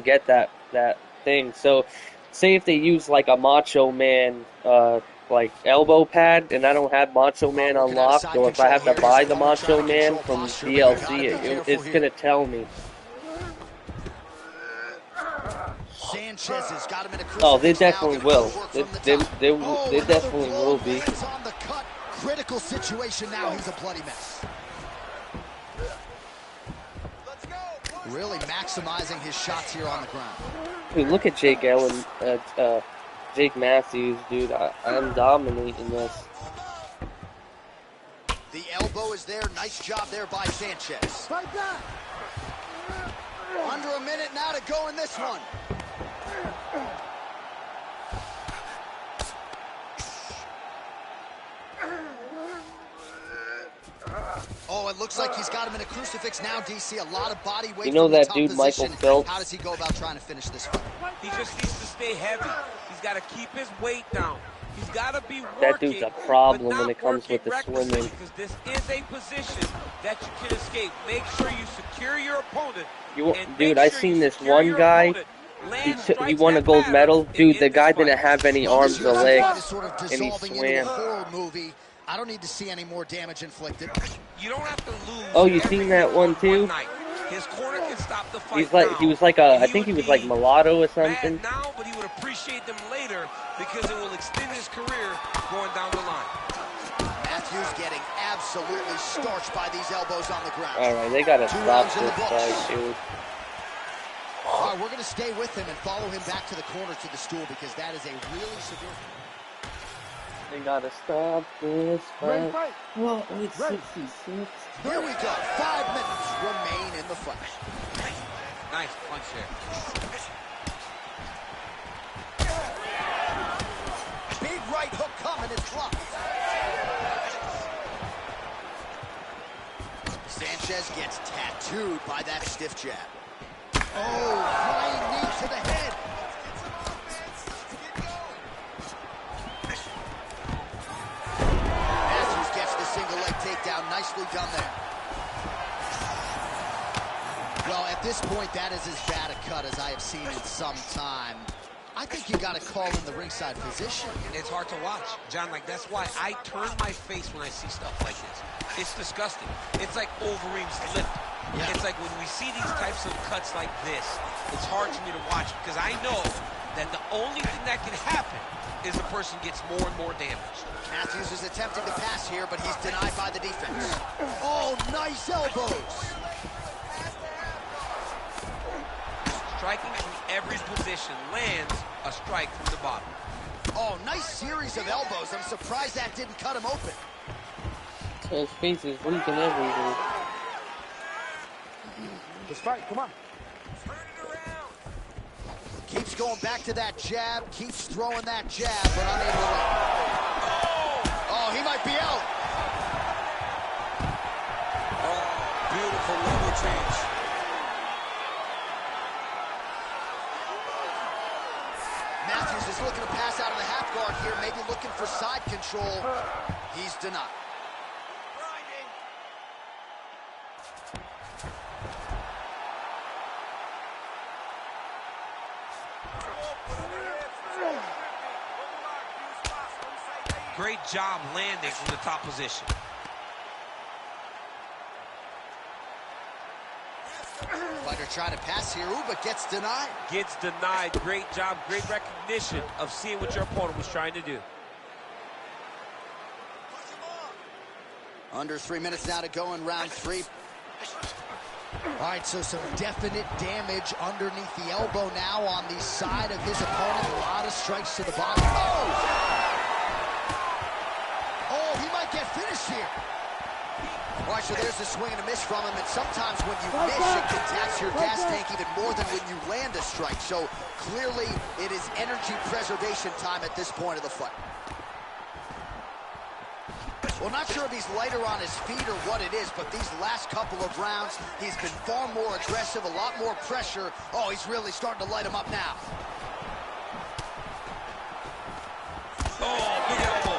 that thing. So, say if they use like a Macho Man like elbow pad, and I don't have Macho Man Working out of unlocked, side or if I control have to here. His buy the opponent trying Macho to Man control from posture, but you gotta DLC, be careful it's here. gonna tell me. Sanchez has got him in a crucifix Oh, they now, definitely gonna go will. to work They from the they top. they, Oh, they another definitely blow will be. lands on the cut. Critical situation now. He's a bloody mess. Really maximizing his shots here on the ground. Dude, look at Jake Matthews, dude. I'm dominating this. The elbow is there. Nice job there by Sanchez. Fight back. Under a minute now to go in this one. Oh, it looks like he's got him in a crucifix now, DC. A lot of body weight You know from the that top dude, Michael position. Phelps? How does he go about trying to finish this fight? He just needs to stay heavy. He's got to keep his weight down. He's got to be working, That dude's a problem but when not it comes with the working recklessly, swimming. because this is a position that you can escape. Make sure you secure your opponent. And Dude, make I sure seen you this secure one your guy. opponent. Land He strikes won a that gold matter medal. and Dude, end the this guy fight. didn't have any Well, arms this or UFC legs, fight is sort of and he dissolving into a swam. horror movie. I don't need to see any more damage inflicted. You don't have to lose. Oh, you every seen that one too? night. His corner can stop the fight He's like now, he was like and I think he would was like be mulatto or mad something. now, but he would appreciate them later because it will extend his career going down the line. Matthews getting absolutely starched by these elbows on the ground. All right, they gotta 2 stop rounds in the this books. fight, dude. All right, we're going to stay with him and follow him back to the corner to the stool because that is a really severe... They gotta stop this Ready, fight. fight. Well, it's Ready. 66. Here we go. 5 minutes remain in the fight. Nice punch there. Big right hook coming, it's blocked. Sanchez gets tattooed by that stiff jab. Oh, flying knee to the head. Matthews gets the single leg takedown. Nicely done there. Well, at this point, that is as bad a cut as I have seen in some time. I think you got to call in the ringside physician. It's hard to watch, John. Like, that's why I turn my face when I see stuff like this. It's disgusting. It's like Overeem's lip. Yeah. It's like when we see these types of cuts like this, it's hard for me to watch because I know that the only thing that can happen is the person gets more and more damaged. Matthews is attempting to pass here, but he's denied by the defense. Oh, nice elbows. Striking from every position lands a strike from the bottom. Oh, nice series of elbows. I'm surprised that didn't cut him open. His face is leaking everywhere. Let's fight. Come on. Keeps going back to that jab, keeps throwing that jab, but unable to land. Oh, he might be out. Oh, beautiful level change. Matthews is looking to pass out of the half guard here, maybe looking for side control. He's denied. Great job landing from the top position. Fighter trying to pass here, ooh, but gets denied. Gets denied. Great job, great recognition of seeing what your opponent was trying to do. Under 3 minutes now to go in round 3. All right, so some definite damage underneath the elbow now on the side of his opponent. A lot of strikes to the body. Oh! might get finished here. All right, so there's the swing and a miss from him, and sometimes when you miss, it can tax your gas tank even more than when you land a strike. So clearly, it is energy preservation time at this point of the fight. Well, not sure if he's lighter on his feet or what it is, but these last couple of rounds, he's been far more aggressive, a lot more pressure. Oh, he's really starting to light him up now. Oh, big elbow.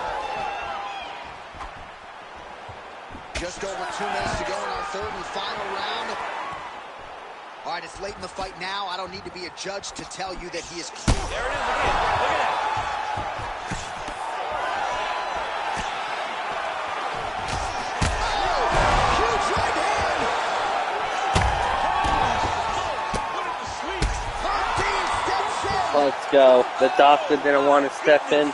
Just over 2 minutes to go in our third and final round. All right, it's late in the fight now. I don't need to be a judge to tell you that he is... There it is again. Look at that. Let's go. The doctor didn't want to step in.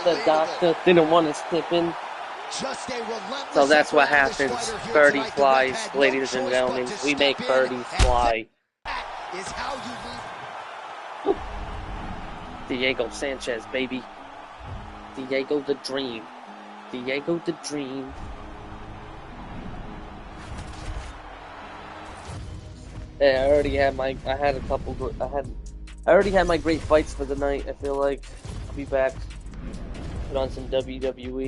The doctor didn't want to step in. So that's what happens. Birdie flies, ladies and gentlemen. We make birdies fly. Diego Sanchez, baby. Diego the Dream. Diego the Dream. Yeah, I already had my. I already had my great fights for the night. I feel like I'll be back. Put on some WWE.